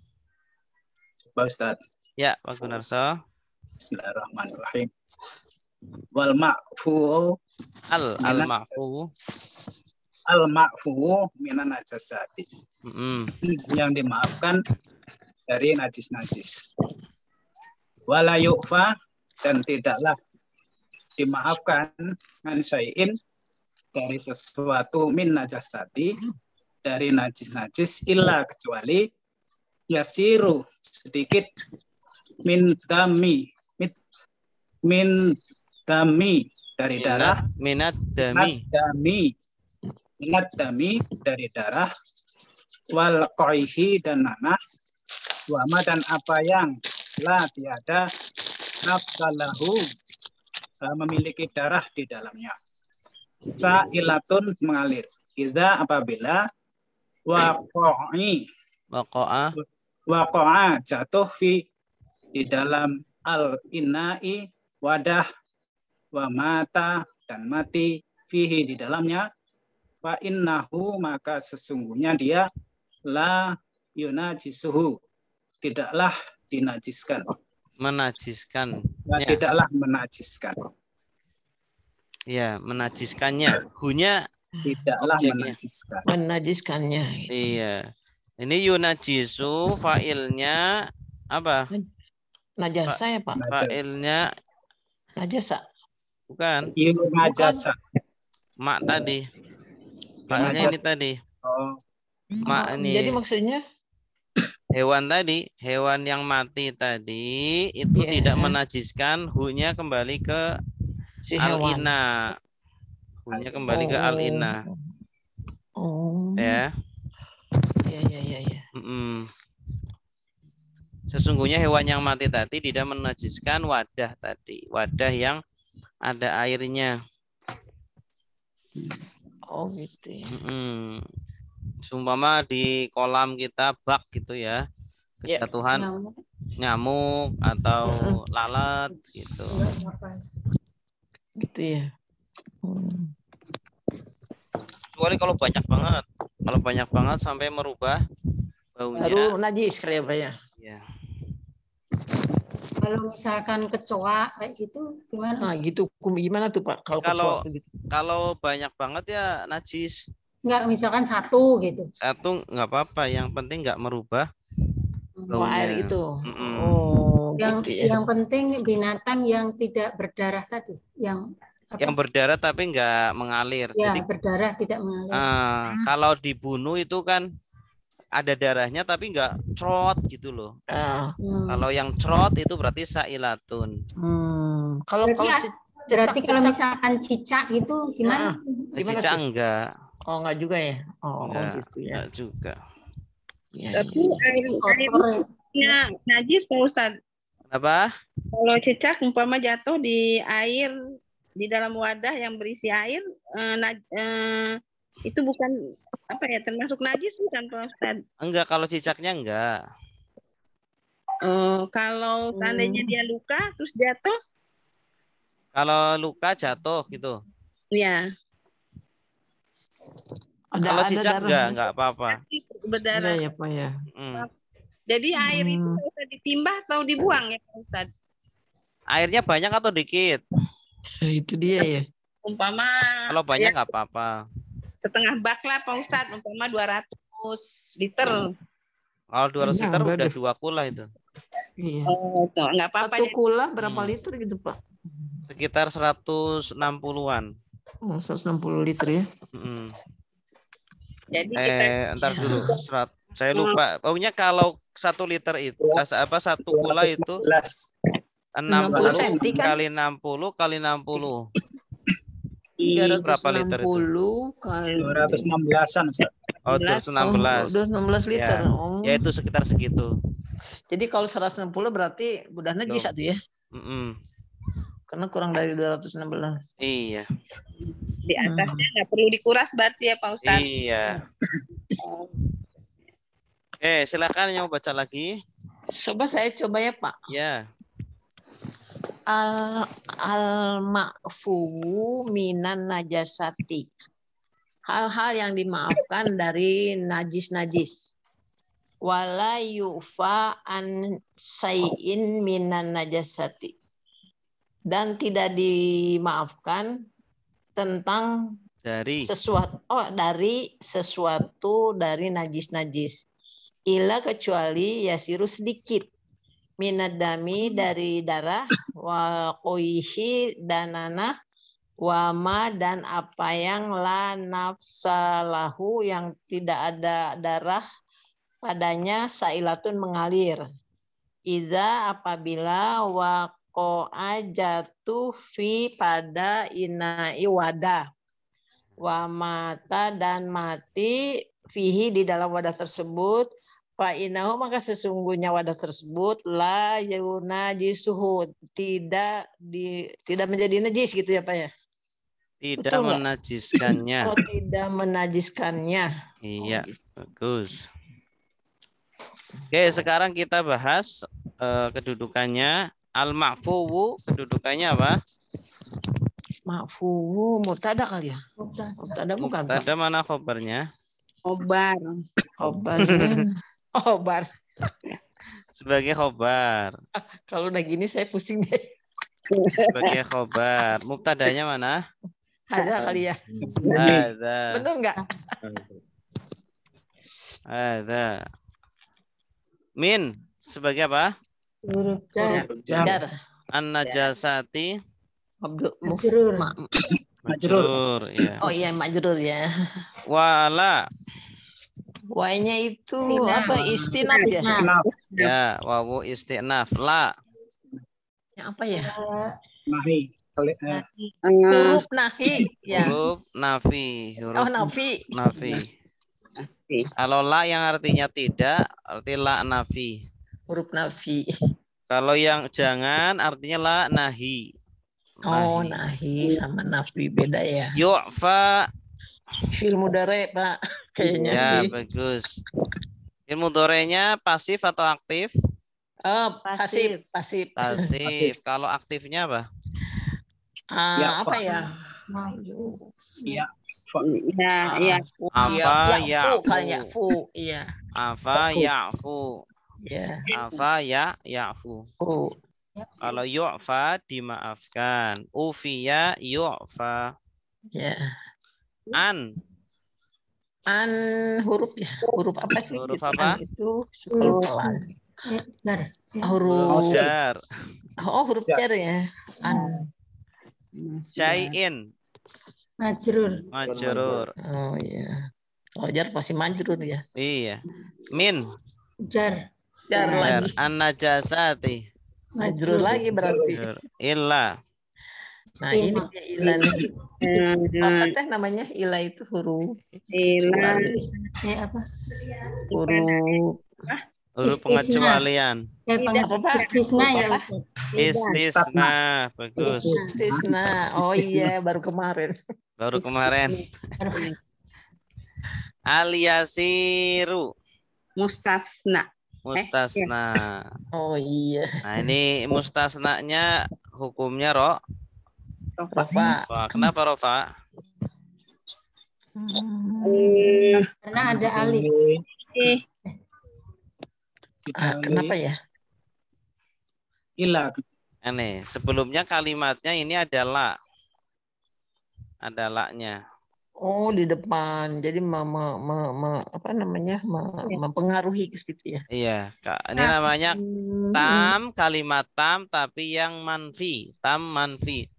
Pak Ustaz. Ya, Pak Gunarso. Bismillahirrahmanirrahim. Wal ma'fu al-ma'fu minan najasati. Yang dimaafkan dari najis-najis. Wala yu'fa dan tidaklah dimaafkan an syai'in dari sesuatu min najasati dari najis-najis illa kecuali yasiru sedikit min dami dari darah minat dami dari darah wal qaihi dan nanah wama dan apa yang la tiada nafsalahu memiliki darah di dalamnya. Sa'ilatun mengalir. Iza apabila waqa'a jatuh di dalam al-ina'i wadah wa mata dan mati fihi di dalamnya fa innahu maka sesungguhnya dia la yunajisuhu tidaklah dinajiskan. Menajiskan. Ya. Tidaklah menajiskan. Ya, menajiskannya. Hunya tidaklah objeknya. Menajiskannya. Iya. Ini yunajisu fa'ilnya apa? Najasa ya, Pak? Fa'ilnya najasa. Bukan. Najasa. Mak tadi. Fa'ilnya ini tadi. Oh. Mak ini. Jadi maksudnya hewan tadi, hewan yang mati tadi itu tidak menajiskan, hunya kembali ke si al-ina. Hunya kembali ke al-ina. Ya. Ya. Sesungguhnya hewan yang mati tadi tidak menajiskan wadah tadi, wadah yang ada airnya. Oh gitu ya. Sumpama di kolam kita bak gitu ya, Ya. Kejatuhan nyamuk atau lalat gitu. Gitu ya. Kecuali kalau banyak banget. Kalau banyak banget sampai merubah baunya. Baru najis kali ya Pak ya. Ya. Kalau misalkan kecoa kayak gitu gimana? Nah gitu gimana tuh Pak kalau kecoa gitu? Kalau banyak banget ya najis. Enggak, misalkan satu gitu. Satu nggak apa-apa, yang penting nggak merubah baunya. Air itu. Yang gitu ya. yang penting binatang yang tidak berdarah tadi, yang berdarah tapi nggak mengalir. Ya, Jadi berdarah tidak mengalir. Kalau dibunuh itu kan ada darahnya tapi nggak crot gitu loh. Kalau yang crot itu berarti sailatun. Kalau berarti kalau misalkan cicak gitu gimana? Cicak enggak. Oh enggak juga ya. Enggak, gitu ya. Enggak juga. Tapi airnya najis Pak Ustadz. Apa? Kalau cicak umpama jatuh di air di dalam wadah yang berisi air, itu bukan apa ya, termasuk najis bukan Pak Ustadz? Enggak, kalau cicaknya enggak. Kalau seandainya dia luka terus jatuh? Kalau luka jatuh gitu. Iya. Kalau cicak enggak apa-apa. Berdarah. Ya Pak ya. Jadi air itu bisa ditimbah atau dibuang ya Pak Ustadz? Airnya banyak atau dikit? Itu dia ya. Umpama kalau banyak nggak apa-apa. Setengah bak lah Pak Ustadz, umpama 200 liter. Kalau 200 liter udah 2 kula itu. Iya. Nggak apa-apa. 1 kula berapa liter gitu Pak? Sekitar 160-an. 160 liter ya. Jadi entar dulu. Saya lupa. Pokoknya kalau 1 liter itu 1 kula itu 60 kali 60 kali 60. Berapa liter itu? 216-an Ustaz. Oh, 216. 216 liter. Ya itu sekitar segitu. Jadi kalau 160 berarti udah najis satu ya? Karena kurang dari 216. Iya. Di atasnya nggak perlu dikuras berarti ya Pak Ustadz? Iya. Oke, silakan yang mau baca lagi. Coba saya coba ya Pak. Ya. Al-ma'fu minan najasati. Hal-hal yang dimaafkan dari najis-najis. Wala yufa an say'in minan najasati. Dan tidak dimaafkan tentang dari sesuatu dari najis-najis. Ila kecuali yasiru sedikit. Minadami dari darah, wa qoihi dan nanah, wama dan apa yang la nafsalahu yang tidak ada darah padanya sailatun mengalir. Iza apabila waqo'a jatuh fi pada inai wadah. Wa mata dan mati fihi di dalam wadah tersebut. Fa'inahu maka sesungguhnya wadah tersebut la yunajisuhu tidak menjadi najis gitu ya Pak ya? Tidak menajiskannya. Oh, tidak menajiskannya. Iya, bagus. Oke, sekarang kita bahas kedudukannya. Al-ma'fuwu kedudukannya apa? Ma'fuwu mubtada kali ya? Mubtada bukan Pak? Mubtada mana khobarnya? Khobar. Khobar. Sebagai khobar. Kalau udah gini saya pusing deh. Sebagai khobar. Mubtadanya mana? Ada kali ya. Ada. Benar nggak? Ada. Min sebagai apa? Huruf jar. An-najasati. Majrur. Majrur. Ya. Oh iya majrur ya. Wala. Y-nya itu apa? Istinaf ya? Ya, wawu istinaf. La. Yang apa ya? Nahi. Huruf nahi. Ya. Huruf nafi. Oh nafi. Nafi. Kalau la yang artinya tidak, arti la nafi. Huruf nafi. Kalau yang jangan, artinya la nahi. Oh nahi sama nafi beda ya. Yu'fa. Fil mudhari Pak. Kayaknya ya, sih. bagus. Fi'il mudhari'nya pasif atau aktif? Pasif, pasif. Pasif. Kalau aktifnya apa? Apa ya? Ya. Ya. Afa Ya'fu kan ya'fu. ya'fu. Iya. Afa ya'fu. Ya. Afa ya'fu. Kalau yu'fa dimaafkan. Ufiya yu'fa. Ya. An. An huruf ya. Huruf apa sih? Huruf Gitu. apa? An itu pelan. Jar. Huruf Huruf jar. huruf jar ya. An. Syai'in. Majrur. Majrur. Oh iya. Oh jar pasti majrur ya. Iya. Min. Jar. Jar lagi. An-najasati. Majrur lagi berarti. Illa. Nah ini dia ila nih. Apa teh namanya ila itu huruf Ila. Apa? huruf Huruf pengecualian. Istisna ya. Istisna. Bagus. istisna. Oh iya baru kemarin. Baru kemarin. Al-yasiru. Mustasna. Mustasna. Oh iya. Nah ini mustasnanya hukumnya Rafa. Kenapa Rofa? Karena ada alif. Kenapa ya? Ila. Aneh. Sebelumnya kalimatnya ini adalah ada la-nya. Oh di depan. Jadi apa namanya? Mempengaruhi ke situ ya. Iya, Kak. Ini namanya tam, kalimat tam tapi yang manfi. Tam manfi.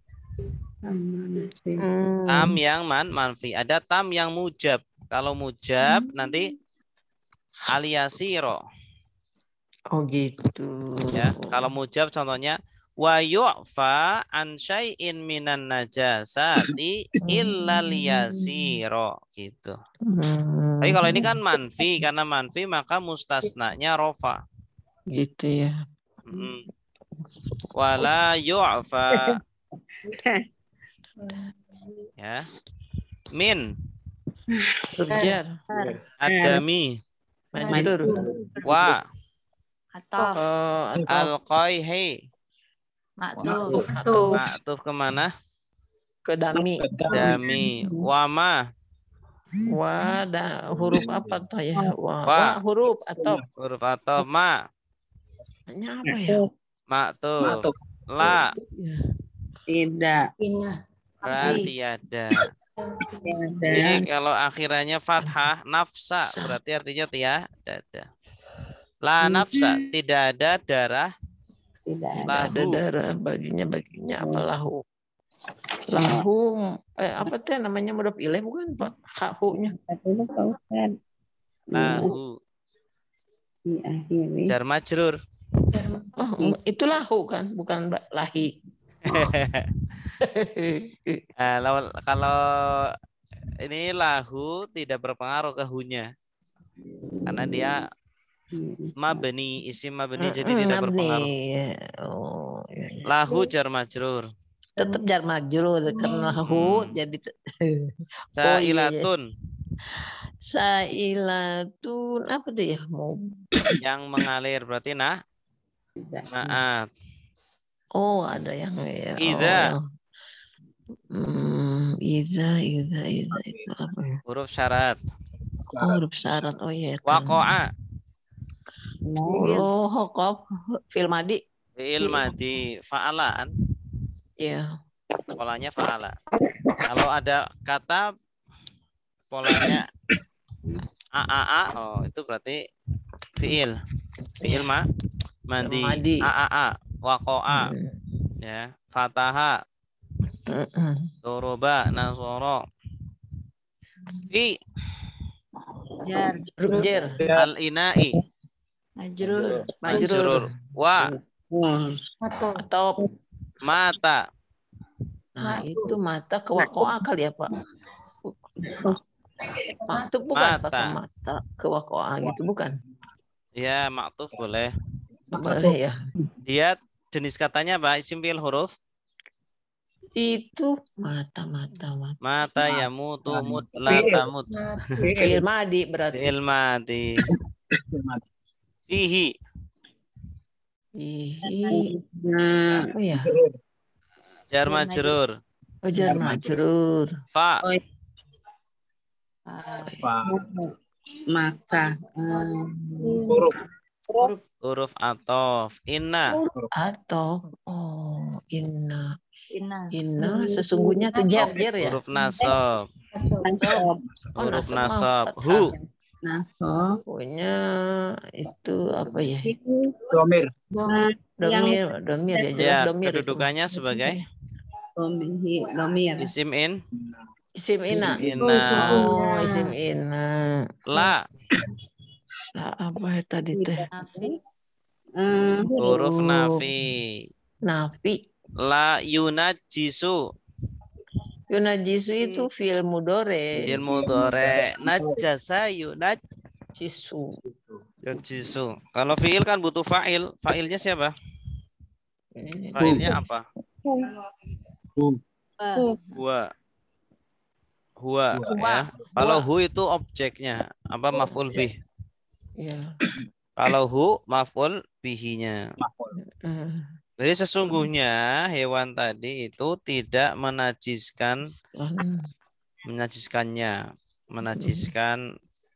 Tam yang manfi. Ada tam yang mujab. Kalau mujab nanti aliyasiro. Oh gitu. Ya, kalau mujab contohnya wa yu'fa an syai'in minan najasati illa liyasiro gitu. Tapi kalau ini kan manfi, karena manfi maka mustasnanya rofa. Gitu ya. Wala yu'fa. Ya. Min. Jar. Adami. Majrur. Wa. Atof. Al-qayhi. Maktuf. Maktuf kemana? Ke dami. Dami. Wama. Huruf apa tuh ya? Wa huruf atau huruf atau ma. Ini apa ya? Maktuf. La. Tidak. Berarti ada. Jadi kalau akhirannya fathah nafsa berarti artinya tiada. La nafsa tidak ada darah. Tidak ada darah baginya apa lahu. Lahu apa tuh namanya mudhof ilaih bukan Pak? Hu-nya. Lahu. Jar majrur. Oh, itu lahu kan, bukan lahi. Kalau ini lahu tidak berpengaruh ke hu-nya. Karena dia mabni, isim mabni jadi tidak berpengaruh. Oh, iya. Lahu jar majrur. Tetap jar majrur karena lahu jadi Sa'ilatun. Sa'ilatun apa tuh ya? Yang mengalir berarti naat. Oh, ada yang ya. Idza. Idza itu apa ya? Huruf syarat. Huruf syarat. Oh iya. Waqa'a. Oh, hokop fil madi. Fi'il madi fa'alan. Iya. Polanya fa'ala. Kalau ada kata polanya aa, oh itu berarti fi'il. Fi'il madi. Aa, waqa'a. Ya, fataha. Doroba, nasoro. Fi Jar. Al-ina'i. Majrur. Wa. Atau mata. Nah, itu mata ke wakoa kali ya, Pak. Maktuf bukan pakai mata ke wakoa gitu, bukan? Ya, maktuf boleh. Boleh ya. Dia jenis katanya apa? Isim fi'il huruf? Itu mata. Mata ya mutu mut la tamut. Fi'il madi berarti. Fi'il madi. Fihi. Fihi. Nah, Apa ya? Jar majrur. Oh, jar majrur. Fa. oh, maka Huruf atof. Inna. Atau inna. Inna. Sesungguhnya tuh jar ya. Huruf nasab. nasab, Huruf nasab nasab. Hu. nasab, pokoknya itu apa ya? Domir. Domir ya, jelas Ya, domir itu. kedudukannya sebagai domir, isim in. Isim ina. Inna. Isim ina. La. Lah, apa tadi teh? Huruf nafi. Nafi. La yunajisu. Yunajisu itu fi'il mudore. Fi'il mudhari. Najasa Jisu. yunajisu. Kalau fi'il kan butuh fa'il. Fa'ilnya siapa? Fa'ilnya apa? Huwa. Huwa ya. Kalau hu itu objeknya, apa maf'ul bih. Ya. Kalau hu maf'ul bihinya. Jadi sesungguhnya hewan tadi itu tidak menajiskan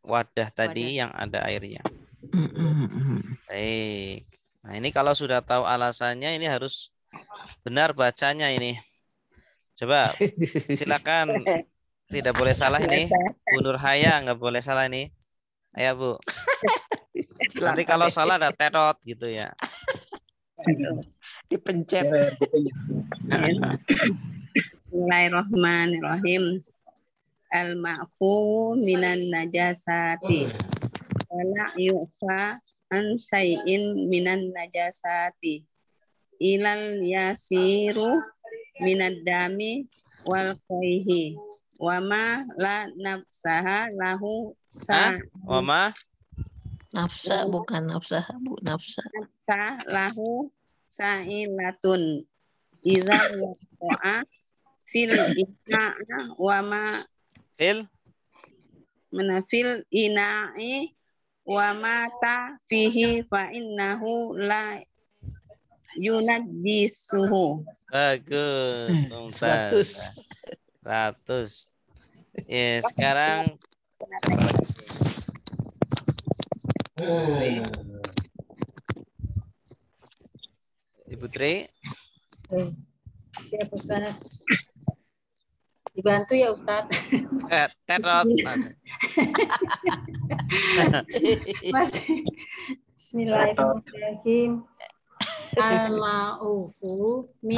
wadah tadi yang ada airnya. Baik. Nah, ini kalau sudah tahu alasannya ini harus benar bacanya ini. Coba silakan, tidak boleh salah ini. Bu Nurhaya nggak boleh salah ini. Ayo Bu. Nanti kalau salah ada terot gitu ya. Dipencet. Bismillahirrahmanirrahim. Al-ma'fu minan najasati wala yu'fa an say'in minan najasati ilal yasiru minad dami wal qayhi wa ma la nafsaha lahu Wama Nafsa bukan nafsah, Bu. Nafsa. lahu sa'ilatun idza waqa'a fil ina'a wa ma menafil ina'i wa mata fihi fa innahu la yunajjisuhu. bagus. 100. Ya, sekarang siapa lagi? Ibu Tri. Siap Ustaz. Dibantu ya Ustaz. Terot. Bismillahirrahmanirrahim. Al-ma'ufu min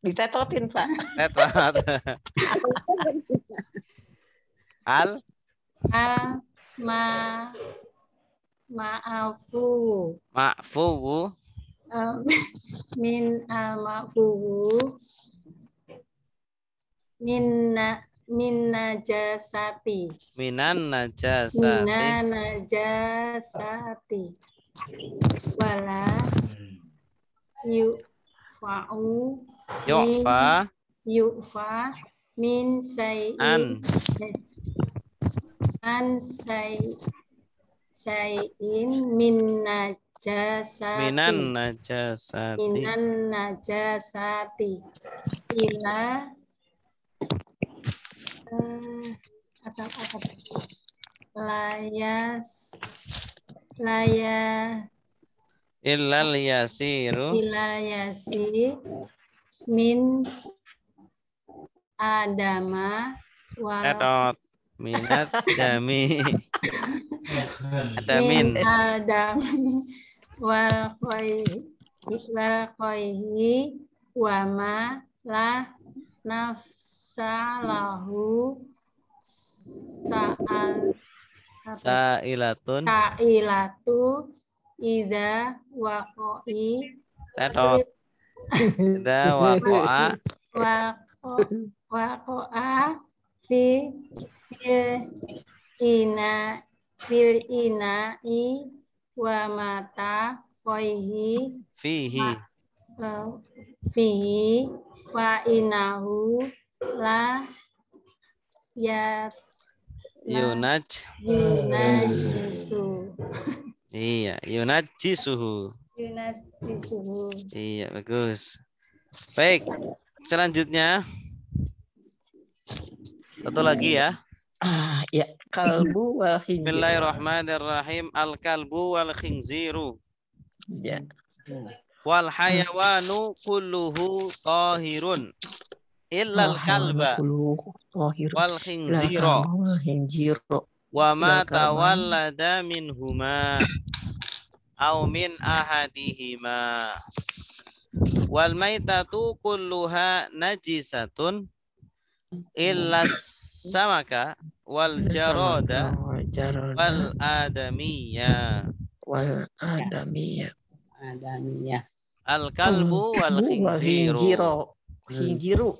Ditetotin, Pak. Terot. Ma'afu Ma'fu min al-ma'fu min najasati minan najasati wala yu'fa min say'in min najasati ila illal yasiru min adama terot minat dami adamin adami wal qayhi wa ma la nafsa lahu sa'ilatun idza waqa'i terot idza waqa'a fil ina'i wa mata qayhi fihi fa inahu la Yunajisu. Iya, yunajisuhu. Yunajisuhu. Iya, bagus. Baik, selanjutnya. Satu lagi ya. Ya, kalbu wal khinzir. Bismillahirrahmanirrahim. Al-kalbu wal khinziru. Ya. Wal hayawanu kulluhu tahirun. Illal kalba wal khinzira. Wa ma tawallada minhuma aw min ahadihima. Wal maitatu kulluha najisatun illas samaka wal jarada wal adamiyya. Al kalbu wal khinziru. Hinjiru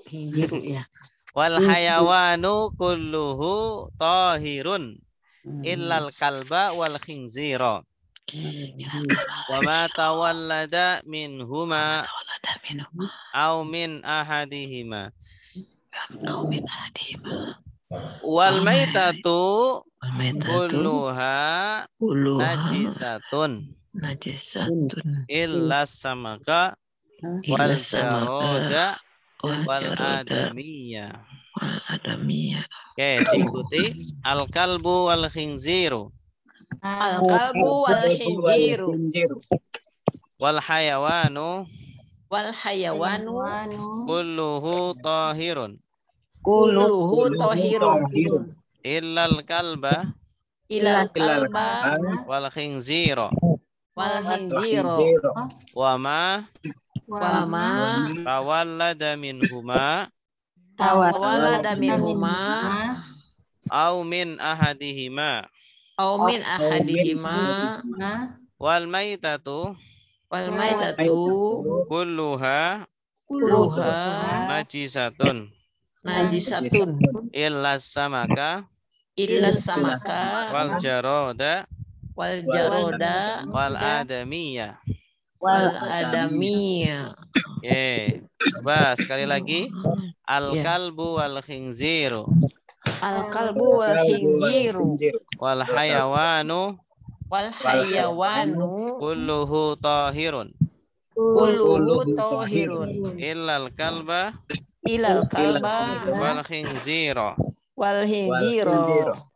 ya. Wal hayawanu kulluhu tahirun illal kalba wal khinzira. Wa ma tawallada minhuma aw min ahadihima. Wal maitatu kulluha najisatun illa samaka wal jarada wal adamiyya. Oke, diikuti al kalbu wal khinziru. Al-kalbu wal khinziru. Wal hayawanu kulluhu tahirun. Illal kalba wal khinzira. Wa ma tawallada minhuma aw min ahadihima. Wal maitatu kulluha najisatun illas samaka wal jarada wal adamiyya. Oke, coba sekali lagi. Al kalbu wal khinziru. Wal hayawanu kulluhu tahirun. Illal kalba wal khinzira.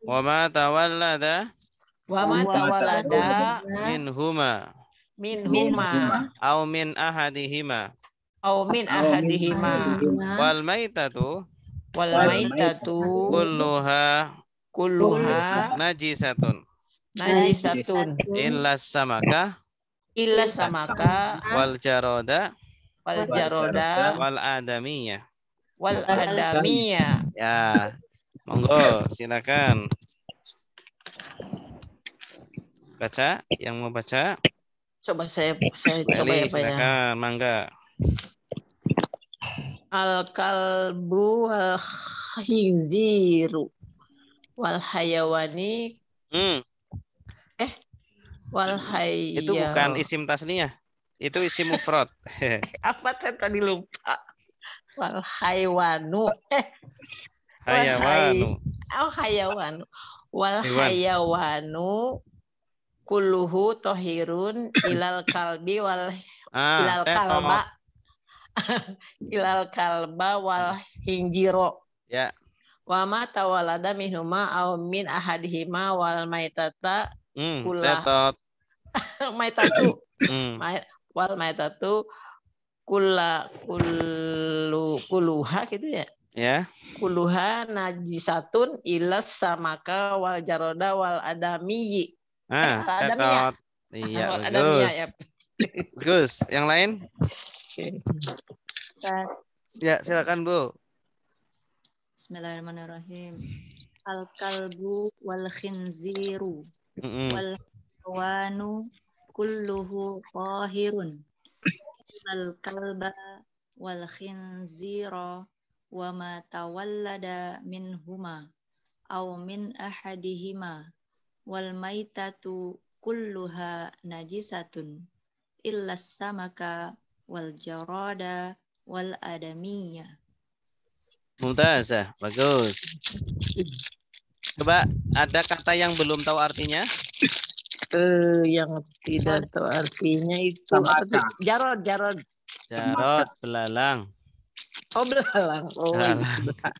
Wa ma tawallada minhuma aw min ahadihima. Wal maitatu kulluha najisatun illas samaka wal jarada wal adamiyya. Ya, monggo silakan baca, yang mau baca. Coba saya coba ya, Pak ya. Silakan, mangga. Al-kalbu wal khinziru wal hayawani wal hayya. Itu bukan isim tasniyah, itu isim mufrad. Apa tadi lupa? Wal haywanu Hayawanu. Hayawanu wal hayawanu kulluhu tohirun ilal kalbi wal ilal kalba ilal kalba wal hinjiro. Ya. Wa ma tawalada minhuma aw min ahadihima wal maitata tetot. Maitatu. Wal maitatu kuluha gitu ya. Ya. Kuluha najisatun ilas samaka wal jaroda wal adamiyi. Tetot. Iya, bagus. Bagus. Yang lain? Ya, silakan Bu. Bismillahirrahmanirrahim. Al-kalbu wal khinziru wal hawanu kulluhu tahirun. Al-kalba wal khinzira wa ma tawallada minhuma aw min ahadihima wal maitatu kulluha najisatun illa samaka wal jarada wal adamiyya. Mumtazah, bagus. Coba ada kata yang belum tahu artinya? Yang tidak tahu artinya itu apa tuh? Jarod. Jarod, belalang. Oh, belalang. Oh, Belalang. iya.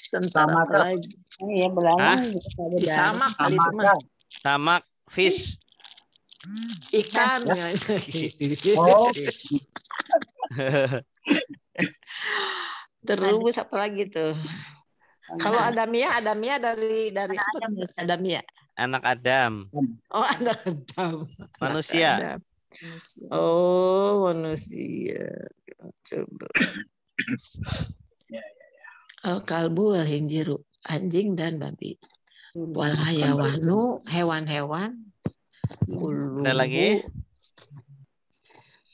Sementara apa lagi? Iya, belalang juga ada jarod. Samak kali itu mah. Samak, fish. Ikan. Oh, Terus apa lagi tuh? Kalau Adamia dari apa? Adamia. Anak Adam. Oh, anak Adam. Manusia. Adam. Oh, manusia. Coba. Al-kalbu wal hinjiru, anjing dan babi. Wal hayawanu, hewan-hewan. Ada lagi?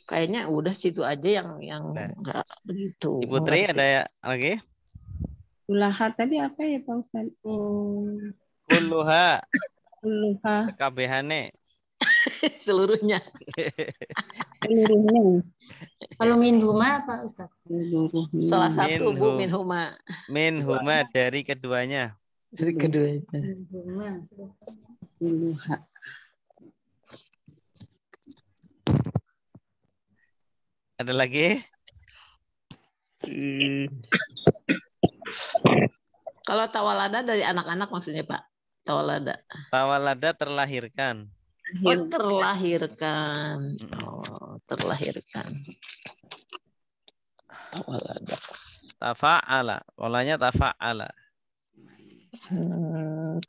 Kayaknya udah situ aja yang enggak begitu. Ibu Tri ada lagi? Ulaha tadi apa ya Pak Ustaz? Kulluha. Ulaha. Kabehane. Seluruhnya. Seluruhnya. Kalau minhuma apa Ustaz? Seluruhnya. Salah satu Bu Minhu. minhuma. Minhuma dari keduanya. Dari keduanya. Minhuma. Ulaha. Ada lagi? Kalau tawalada dari anak-anak maksudnya Pak? Tawalada. Tawalada terlahirkan. Oh, terlahirkan. Oh, terlahirkan. Tawalada. Tafa'ala. Polanya tafa'ala.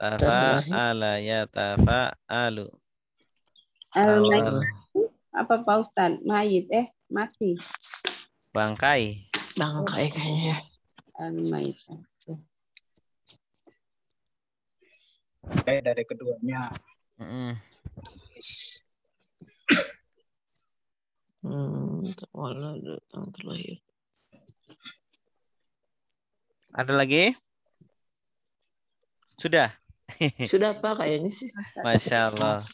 Tafa'ala ya tafa'alu. Al-mayit apa Pak Ustaz? Mayit mati. Bangkai. Bangkai kayaknya. Al-mayit. dari keduanya. Tawalada yang terlahir. Ada lagi? Sudah. Sudah Pak kayaknya sih. Masya Allah.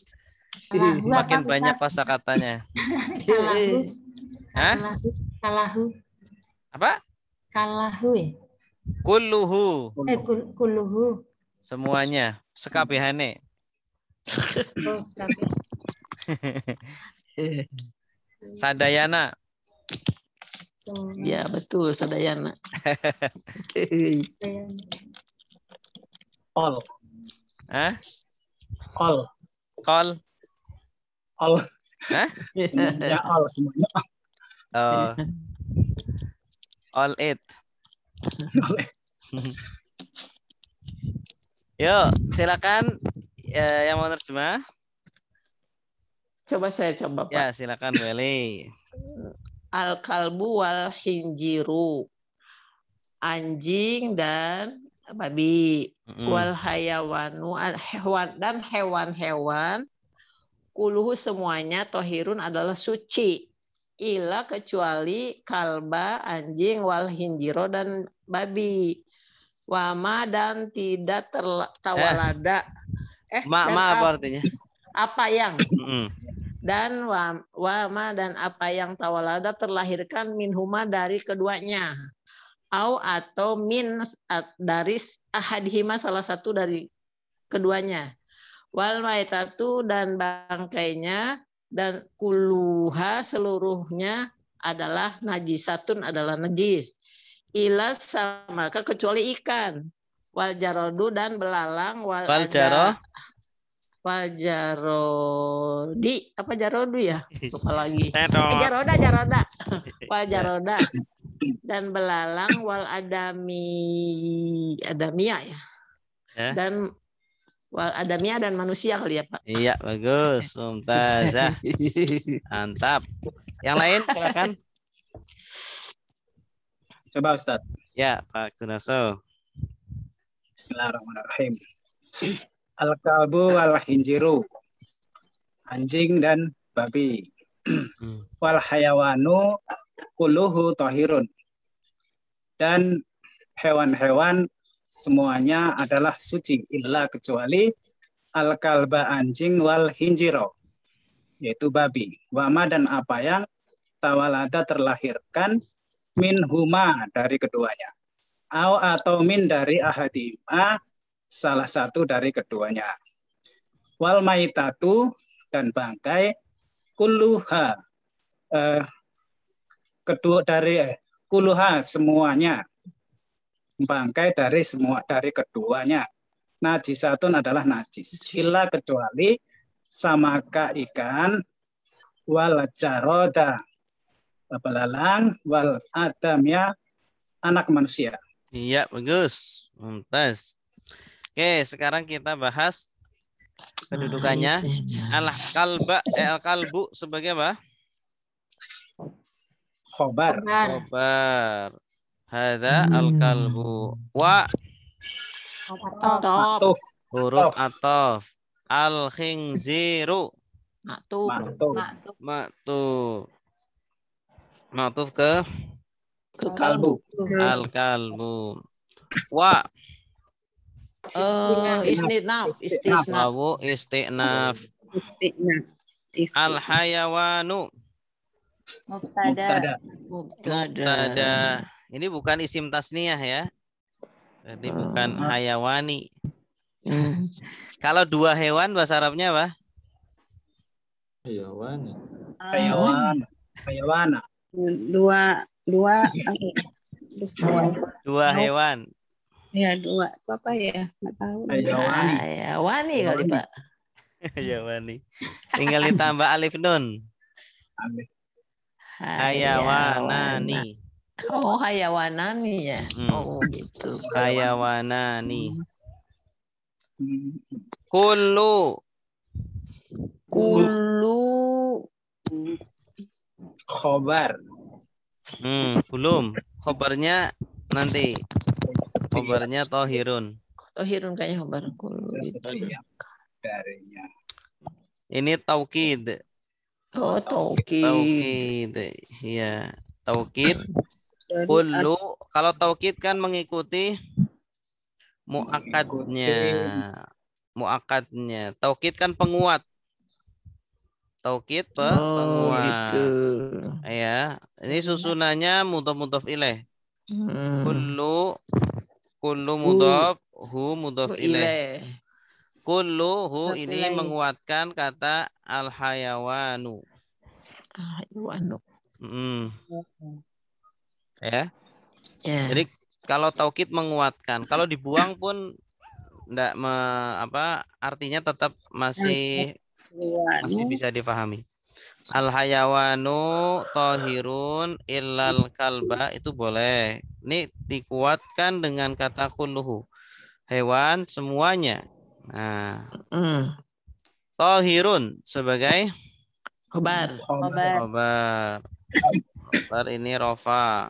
Kalahu Makin apa, banyak Ustaz? kosakatanya. Kalahu. Hah? Kalahu. Apa? Kalahu ya? Kulluhu. Kuluhu. Semuanya. Sekabehane. Oh, tapi Sadayana. semua. Ya betul Sadayana. All. Hah? All. Kol. All. Hah? Semuanya all. Semuanya. Oh. All it. Yuk, silakan yang mau terjemah. Coba saya coba Pak. Ya, silakan Weli. Al-kalbu wal hinjiru. Anjing dan babi. Wal hayawanu hewan dan hewan-hewan. Kuluhu semuanya tohirun adalah suci. Ila kecuali kalba, anjing, wal hinjiro dan babi. Wama dan tidak tawalada. Apa artinya? Apa yang? Dan wama dan apa yang tawalada terlahirkan minhuma dari keduanya. Atau min dari ahadihima salah satu dari keduanya. Wal maitatu dan bangkainya dan kuluha seluruhnya adalah najisatun adalah najis. Ilas sama kecuali ikan. Wal jarodu dan belalang wal jarodi apa jarodu ya? Lupa lagi. Jaroda. Wal jaroda dan belalang wal adamia ya. Dan wal adamia dan manusia kali ya Pak. Iya bagus, mumtazah. Mantap. Yang lain silakan. Coba Ustaz. Ya Pak Gunaso. Bismillahirrahmanirrahim. Al-kalbu wal hinjiru. Anjing dan babi. Wal hayawanu kuluhu tohirun. Dan hewan-hewan semuanya adalah suci. Illa kecuali al-kalba anjing wal hinjiro. Yaitu babi. Wama dan apa yang tawalada terlahirkan min huma dari keduanya. Atau min dari ahadima salah satu dari keduanya. Wal maitatu dan bangkai kulluha kedua dari kulluha semuanya. Bangkai dari keduanya. Najisatun adalah najis. Illa kecuali samaka ikan wal jaroda belalang wal adamya anak manusia. Iya, bagus. Mumtaz. Oke, sekarang kita bahas kedudukannya. Al-kalbu sebagai apa? Khobar. Khobar. Hadza al-kalbu. Wa Atop. huruf atof. Al-khinziru. Maktub. Maktuf ke Kalbu. al-kalbu. Wa Istinaf. wawu istinaf. Al-hayawanu. Mubtada. Mubtada. Ini bukan isim tasniyah ya. Jadi bukan hayawani. Kalau dua hewan bahasa Arabnya apa? Hayawani. Hayawana. Dua hewan. Ya, dua. Itu apa ya? Nggak tahu. Hayawani. Hayawani kali, Pak. Hayawani. Tinggal ditambah alif nun. Hayawanani. Oh, hayawanani ya. Oh, gitu. Hayawanani. Kullu. Khobar. Belum. Khobarnya nanti. Khobarnya tohirun. Tohirun kayaknya khobar. Darinya. Ini taukid. Oh, taukid. Taukid. Iya. Taukid. Kullu. Kalau taukid kan mengikuti muakadnya. Muakadnya. Taukid kan penguat. Taukid penguat. Gitu. Ya. Ini susunannya mudhof ilaih. Kullu mudhof, hu mudhof ilaih. Kulluhu ini menguatkan kata al-hayawanu. Hayawanu. Ya. Jadi kalau taukid menguatkan, kalau dibuang pun enggak artinya tetap masih bisa dipahami. Al-hayawanu tohirun illal kalba itu boleh. Ini dikuatkan dengan kata kulluhu. Hewan semuanya. Nah, tohirun sebagai khobar. Khobar ini rofa.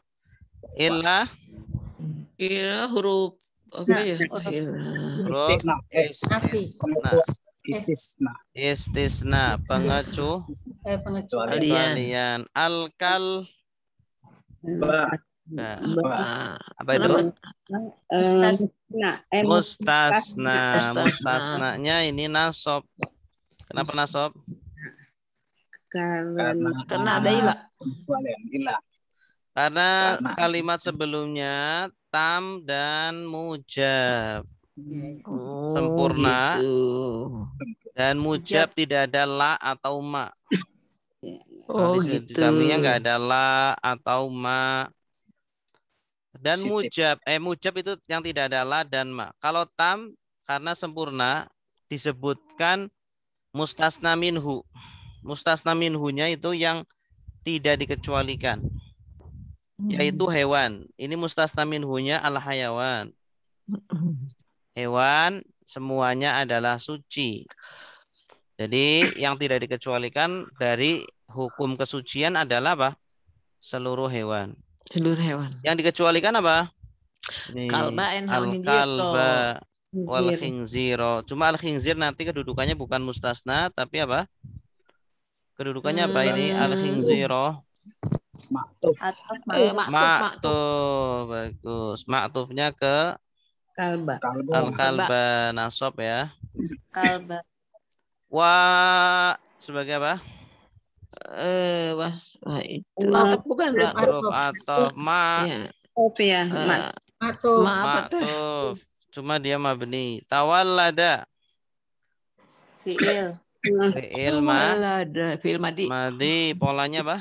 Illa huruf apa ya? Istisna pengecualian. Al-kal apa itu? Mustasnanya ini nasob. Kenapa nasob? Karena ada ilah. Karena kalimat sebelumnya tam dan mujab. Sempurna. Gitu. Dan mujab tidak ada la atau ma. Gitu. Di dalamnya nggak ada la atau ma. Dan mujab itu yang tidak ada la dan ma. Kalau tam karena sempurna disebutkan mustasna minhu. Mustasna minhunya itu yang tidak dikecualikan. Yaitu hewan. Ini mustasna minhunya al-hayawan. Hewan semuanya adalah suci. Jadi yang tidak dikecualikan dari hukum kesucian adalah apa? Seluruh hewan. Seluruh hewan. Yang dikecualikan apa? Kalba al-kalba wal khinziro. Cuma al-khinzir nanti kedudukannya bukan mustasna tapi apa? Kedudukannya apa ini? Al-khinziro. Maktuf. Maktuf. Bagus. Maktufnya ke kalba. Al-kalba nasob ya. Kalba. Wa sebagai apa? Itu atau bukan huruf atau ma. Ya. Maktuf. Cuma dia mabni. Tawallada. Fiil. Fi'il ma. Ada fi'il madi. Madi. Polanya apa?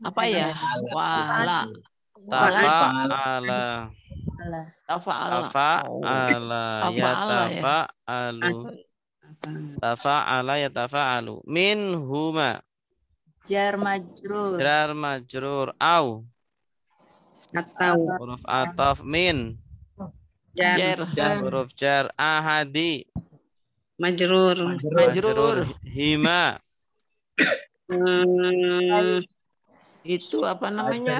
Apa ya? Wala. Tafa'ala. Tafa'ala. Tafa'ala. Yatafa'alu. Tafa'ala yatafa'alu. Min huma. Jar majrur. Jar majrur. Au. Atau. Huruf ataf. Min. Jar. Huruf jar. Ahadi. Majrur. Majrur. Hima. Itu apa namanya?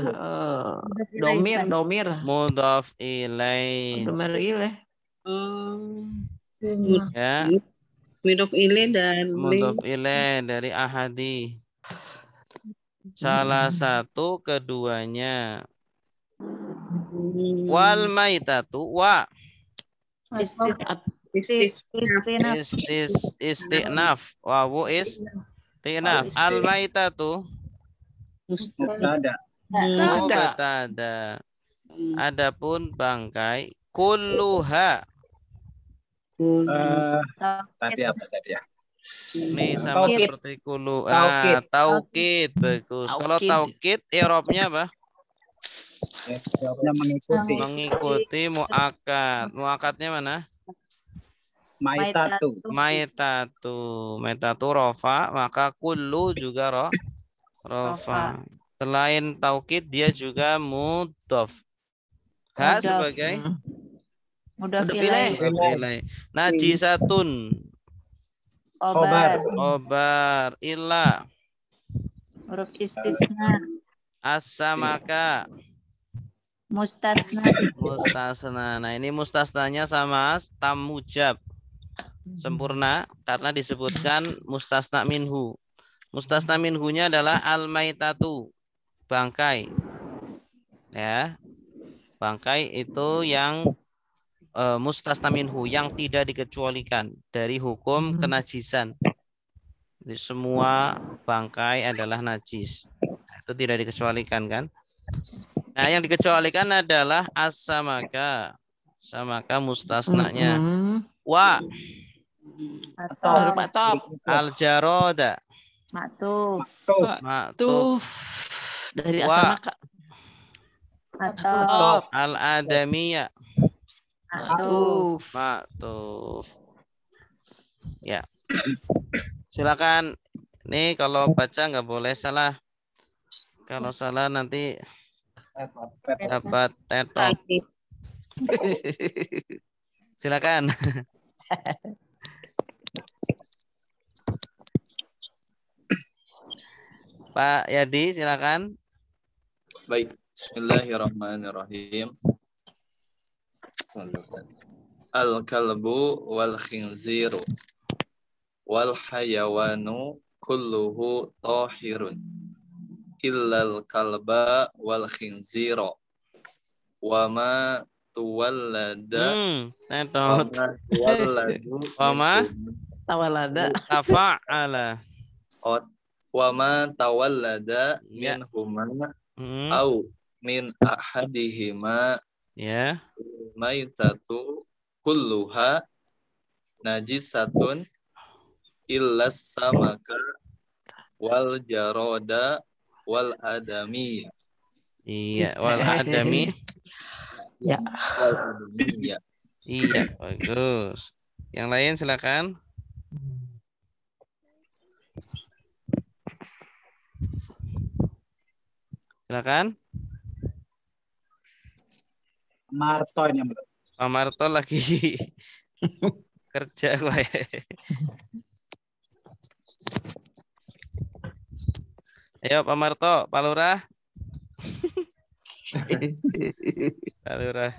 Domir. Mudhaf ilaih. Domir ilaih. Ya. Mudhaf ilaih dan Mudhaf ilaih dari ahadi. Salah satu keduanya. Wal maitatu wa. Istinaf. Wawu istinaf. Al maitatu. Mubtada. Mubtada. Adapun bangkai kulluha. Tadi apa tadi ya? Nih sama Taukid. seperti kulu. Taukid. Taukid bagus. Kalau taukid i'rabnya apa? Jawabnya mengikuti. Mengikuti muakkad. Muakkadnya mana? Maitatu. Maitatu. Maitatu rofa, maka kullu juga rofa. Selain taukid dia juga mudhaf. Ha Mudhaf. sebagai Mudhaf ilaih. ilaih. Najisatun. Khobar. Khobar. Illa. Huruf istisna. As-samaka. Mustasna. Mustasna. Nah ini mustasnanya sama tamujab. Sempurna karena disebutkan mustasna minhu. Mustasna minhunya adalah al-maitatu. Bangkai. Ya. Bangkai itu yang mustasna minhu, yang tidak dikecualikan dari hukum kenajisan. Jadi semua bangkai adalah najis. Itu tidak dikecualikan kan? Nah, yang dikecualikan adalah as-samaka. Samaka mustasnanya. Wa Atau al-jaroda. maktuf. Maktuf. Dari Wa asamaka. Atau al-adamiyah. maktuf. Maktuf. Ya. Silakan. Nih kalau baca nggak boleh salah. Kalau salah nanti dapat tetok. Silakan. Pak Yadi, silakan. Baik, bismillahirrahmanirrahim. Al-kalbu wal khinziru wal hayawanu kulluhu tahirun illal kalba wal khinzira wa ma tuwallada Tawalada. Tafa'ala. wa ma tawallada minhuma au min ahadihima ya maitatu kulluha najisatun illas samaka wal jaroda wal adami. Iya, wal adami. Ya. Wal adami, ya. Iya, bagus. Yang lain silakan. Silakan. Marto ini belum. Pak Marto lagi kerja gue. Ayo Pak Marto, Pak Lurah. Pak Lurah.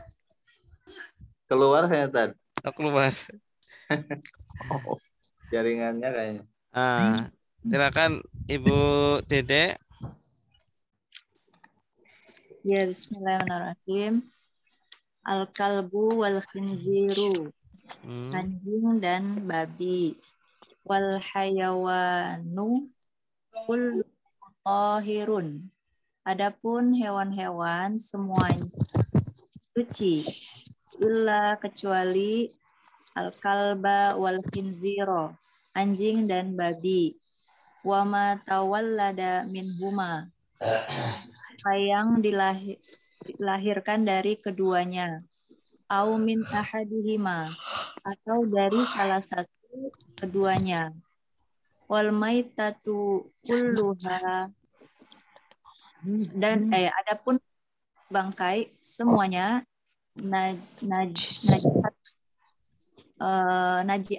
Keluar saya tadi. Oh, keluar. Jaringannya kayaknya. Silakan Ibu Dede. Ya, bismillahirrahmanirrahim. Al-kalbu wal khinziru. Anjing dan babi. Wal hayawanu kullu tahirun. Adapun hewan-hewan semuanya suci, illa kecuali al-kalba wal khinziro, anjing dan babi, wa ma tawallada minhuma, apa yang dilahirkan dari keduanya, au min ahadihima, atau dari salah satu keduanya, wal maitatu kulluha, dan adapun bangkai semuanya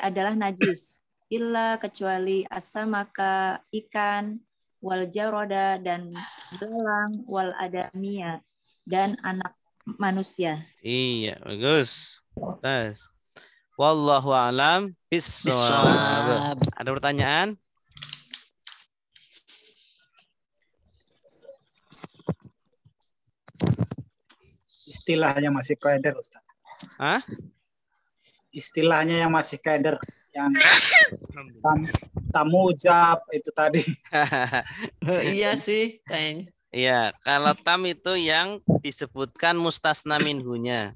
adalah najis, illa kecuali asamaka ikan, wal jaroda dan belang, wal adamia dan anak manusia. Iya, bagus. Tes. Wallahu a'lam bishawab. Ada pertanyaan? Istilahnya masih keder, Ustaz. Hah? Istilahnya yang masih keder, yang tamujab itu tadi. Iya sih kayaknya. Iya, kalau tam itu yang disebutkan mustasna minhunya.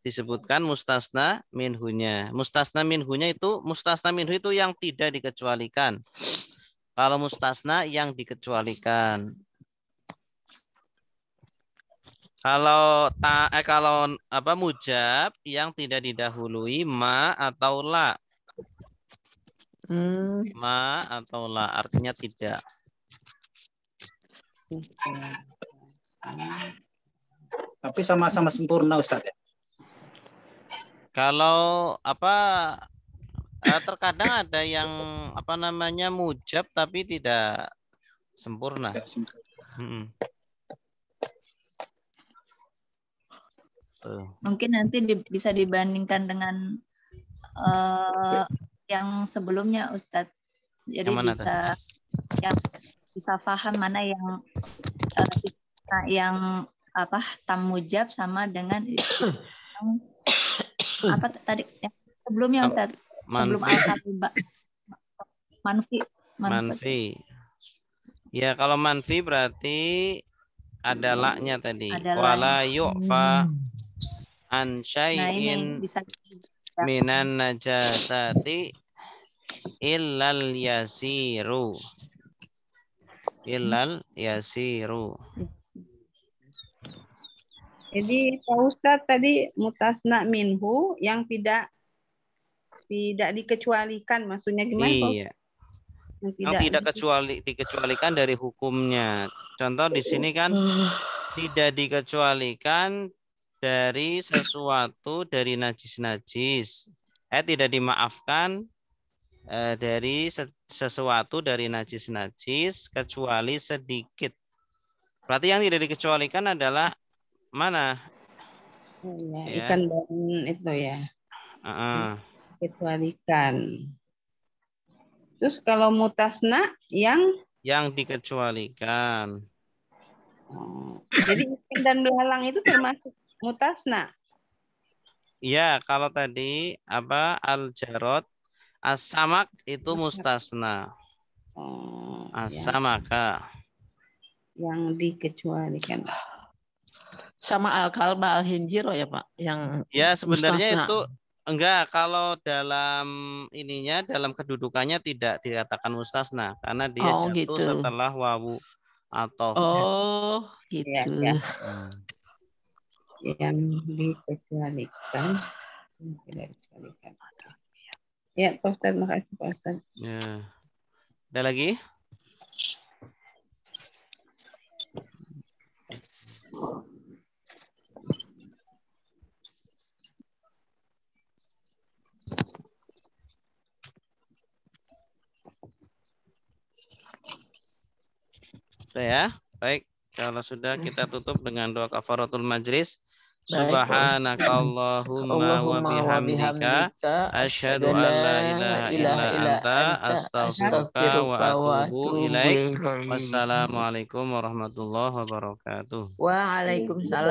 Disebutkan mustasna minhunya. Mustasna minhunya itu, mustasna minhu itu yang tidak dikecualikan. Kalau mustasna yang dikecualikan. Kalau mujab yang tidak didahului ma atau la. Ma atau la artinya tidak. Tapi sama-sama sempurna, Ustaz ya. Kalau terkadang ada yang mujab tapi tidak sempurna. Mungkin nanti bisa dibandingkan dengan yang sebelumnya, Ustadz. Jadi bisa paham mana yang tam mujab sama dengan apa tadi yang sebelumnya, Ustadz. Sebelum al-kalba manfi. Ya, kalau manfi berarti ada laknya tadi. Wala yu'fa an syai'in minan najasati illal yasiru. Illal yasiru. Jadi Pak Ustadz tadi mutasna minhu yang tidak dikecualikan, maksudnya gimana Pak? Iya. Yang tidak dikecualikan dari hukumnya. Contoh di sini kan tidak dikecualikan dari sesuatu dari najis-najis. Tidak dimaafkan dari sesuatu dari najis-najis kecuali sedikit. Berarti yang tidak dikecualikan adalah mana? Ya, ikan dan itu ya. Dikecualikan. Terus kalau mutasna yang dikecualikan. Jadi ikan dan belalang itu termasuk mutasna. Iya, kalau tadi al-jarod, as-samak itu mustasna. As-samaka. Yang dikecualikan. Sama al-kalba al-hinjiro ya Pak, yang ya sebenarnya mustasna. Itu enggak, kalau dalam dalam kedudukannya tidak dikatakan mustasna karena dia jatuh gitu. Setelah wawu atau gitu. Ya. Yang dikecualikan, tidak dikecualikan. Ya, Pak Ustadz, makasih Pak Ustadz. Ya. Ada lagi? Sudah ya? Baik, kalau sudah kita tutup dengan doa kafaratul majlis. Subhanakallahumma wa bihamdika asyhadu an la ilaha illa anta astaghfiruka wa atubu ilaik. Wassalamualaikum warahmatullahi wabarakatuh. Waalaikumsalam.